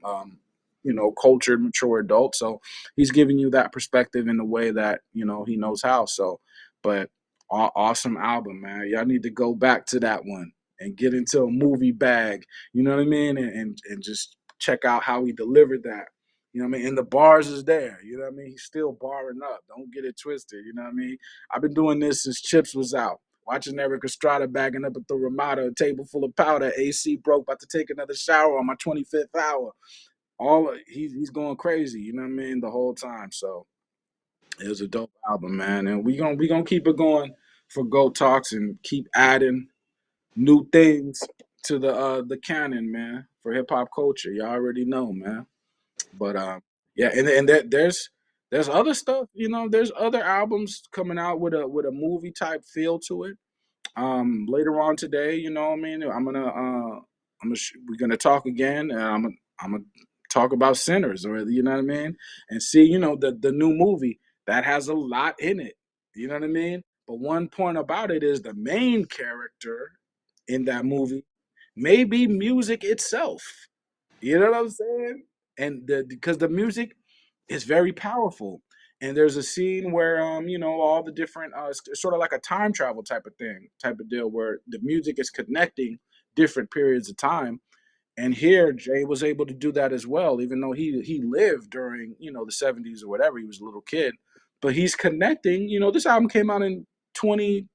cultured mature adult, so he's giving you that perspective in the way that he knows how. So but awesome album, man. Y'all need to go back to that one and get into a movie bag, you know what I mean, and just check out how he delivered that. You know what I mean? And the bars is there. You know what I mean? He's still barring up. Don't get it twisted. You know what I mean? I've been doing this since Chips was out. Watching Eric Estrada bagging up at the Ramada, a table full of powder, AC broke, about to take another shower on my 25th hour. He's going crazy, you know what I mean, the whole time. So it was a dope album, man. And we gonna keep it going for Go Talks and keep adding new things to the canon, man, for hip hop culture. Y'all already know, man. But yeah, and there's other stuff. There's other albums coming out with a movie type feel to it. Later on today, you know what I mean. We're gonna talk again, and I'm gonna talk about Sinners, or you know what I mean, and see the new movie that has a lot in it. You know what I mean. But one point about it is the main character in that movie may be music itself. You know what I'm saying? And because the music is very powerful. And there's a scene where all the different it's sort of like a time travel type of deal where the music is connecting different periods of time. And here Jay was able to do that as well, even though he lived during, the 70s or whatever, he was a little kid. But he's connecting, this album came out in 20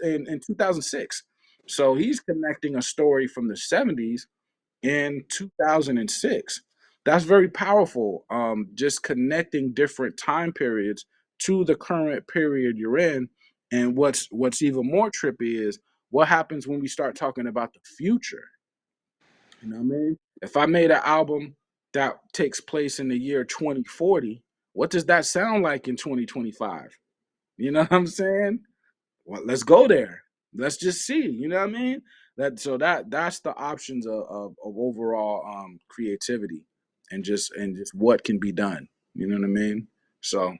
in 2006. So he's connecting a story from the 70s in 2006. That's very powerful. Just connecting different time periods to the current period you're in. And what's even more trippy is what happens when we start talking about the future. You know what I mean? If I made an album that takes place in the year 2040, what does that sound like in 2025? You know what I'm saying? Well, let's go there. Let's just see. You know what I mean? That's the options of overall creativity and just what can be done. You know what I mean? So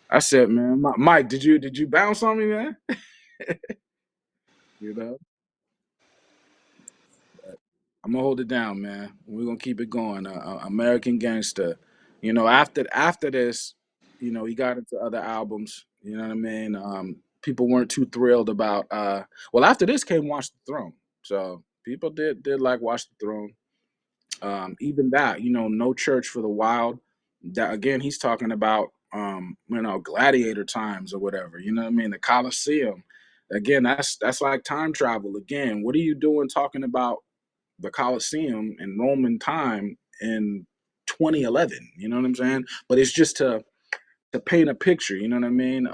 that's it, man. Mike, did you bounce on me, man? You know, I'm gonna hold it down, man. We're gonna keep it going. American Gangster. After this, he got into other albums. You know what I mean? People weren't too thrilled about. Well, after this came Watch the Throne. So people did like Watch the Throne. Even that, No Church for the Wild. That again, he's talking about gladiator times or whatever. You know what I mean? The Colosseum. Again, that's like time travel. Again, what are you doing talking about the Colosseum in Roman time in 2011? You know what I'm saying? But it's just to paint a picture. You know what I mean?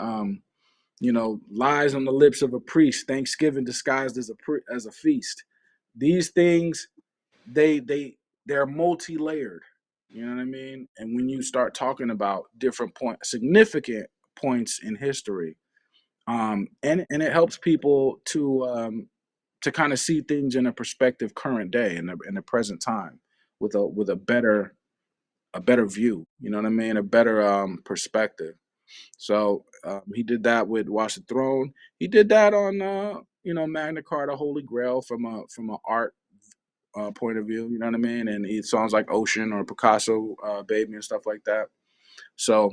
Lies on the lips of a priest, Thanksgiving disguised as as a feast. These things, they're multi-layered. You know what I mean? And when you start talking about different significant points in history, and it helps people to kind of see things in a perspective, current day, in the present time, with a better view. You know what I mean? A better perspective. So he did that with Watch the Throne. He did that on Magna Carta, Holy Grail, from a art point of view. You know what I mean? And he songs like Ocean or Picasso, Baby, and stuff like that. So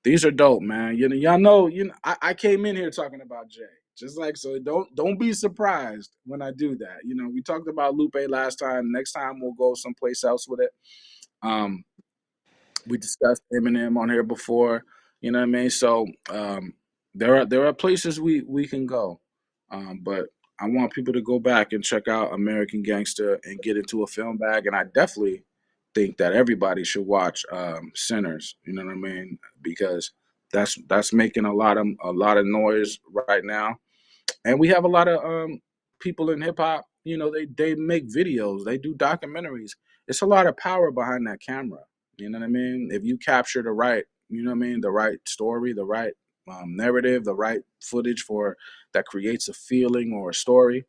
these are dope, man. Y'all know. I came in here talking about Jay, just like, so. Don't be surprised when I do that. We talked about Lupe last time. Next time we'll go someplace else with it. Um, we discussed Eminem on here before. You know what I mean? So there are places we can go, but I want people to go back and check out American Gangster and get into a film bag. And I definitely think that everybody should watch Sinners. You know what I mean? Because that's making a lot of noise right now, and we have a lot of people in hip hop. They make videos, they do documentaries. It's a lot of power behind that camera. You know what I mean? If you capture the right, the right story, the right narrative, the right footage for that creates a feeling or a story.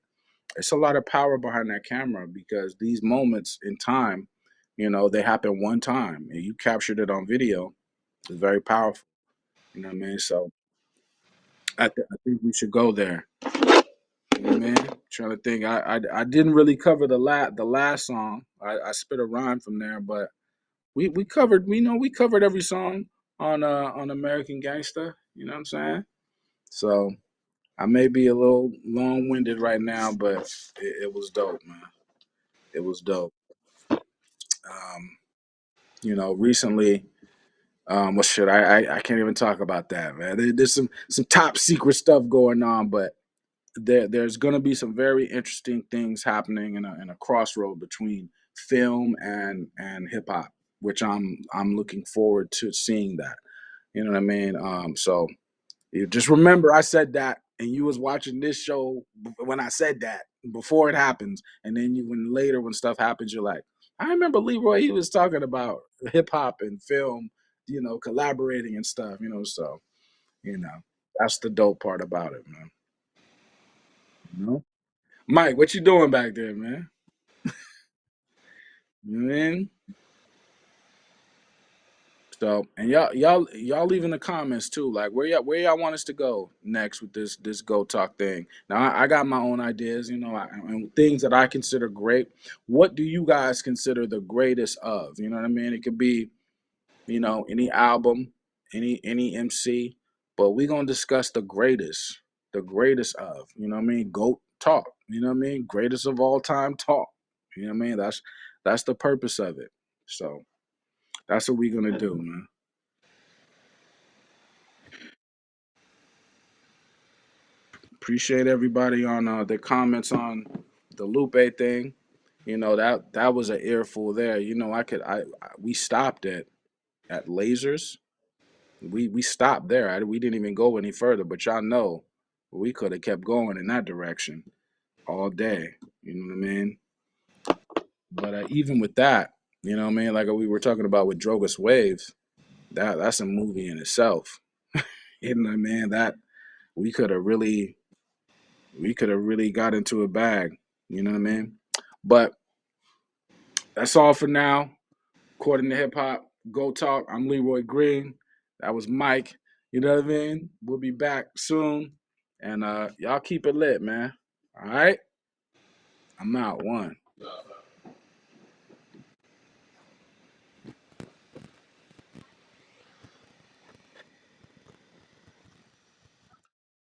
It's a lot of power behind that camera, because these moments in time, they happen one time, and you captured it on video. It's very powerful. You know what I mean? So I think we should go there. You know what I mean? Trying to think. I didn't really cover the last song. I spit a rhyme from there, but we covered, we covered every song on American Gangsta. You know what I'm saying? So I may be a little long winded right now, but it was dope, man. It was dope. Um, Recently, well, shit, I can't even talk about that, man. There's some top secret stuff going on, but there's going to be some very interesting things happening in a crossroad between film and hip hop, which I'm looking forward to seeing that. You know what I mean? So you just remember I said that, and you was watching this show when I said that, before it happens, and then when later when stuff happens, you're like, I remember Leroy. He was talking about hip hop and film, collaborating and stuff. So you know that's the dope part about it, man. You know? Mike, what you doing back there, man? You know what I mean? So, and y'all leave in the comments too, like where y'all want us to go next with this Go Talk thing. Now, I got my own ideas, and things that I consider great. What do you guys consider the greatest of? You know what I mean? It could be, any album, any MC, but we gonna discuss the greatest of. You know what I mean? Goat talk. You know what I mean? Greatest of all time talk. You know what I mean? That's the purpose of it. So that's what we gonna do, man. Appreciate everybody on the comments on the Lupe thing. That was an earful there. We stopped at lasers. We stopped there. We didn't even go any further, but y'all know we could have kept going in that direction all day. You know what I mean? But even with that, you know what I mean? Like we were talking about with Drogas Waves, that's a movie in itself. You know what I mean? That we could have really we could have really got into a bag. You know what I mean? But that's all for now. According to Hip Hop Go Talk, I'm Leroy Green. That was Mike. You know what I mean? We'll be back soon. And y'all keep it lit, man. All right? I'm out. One.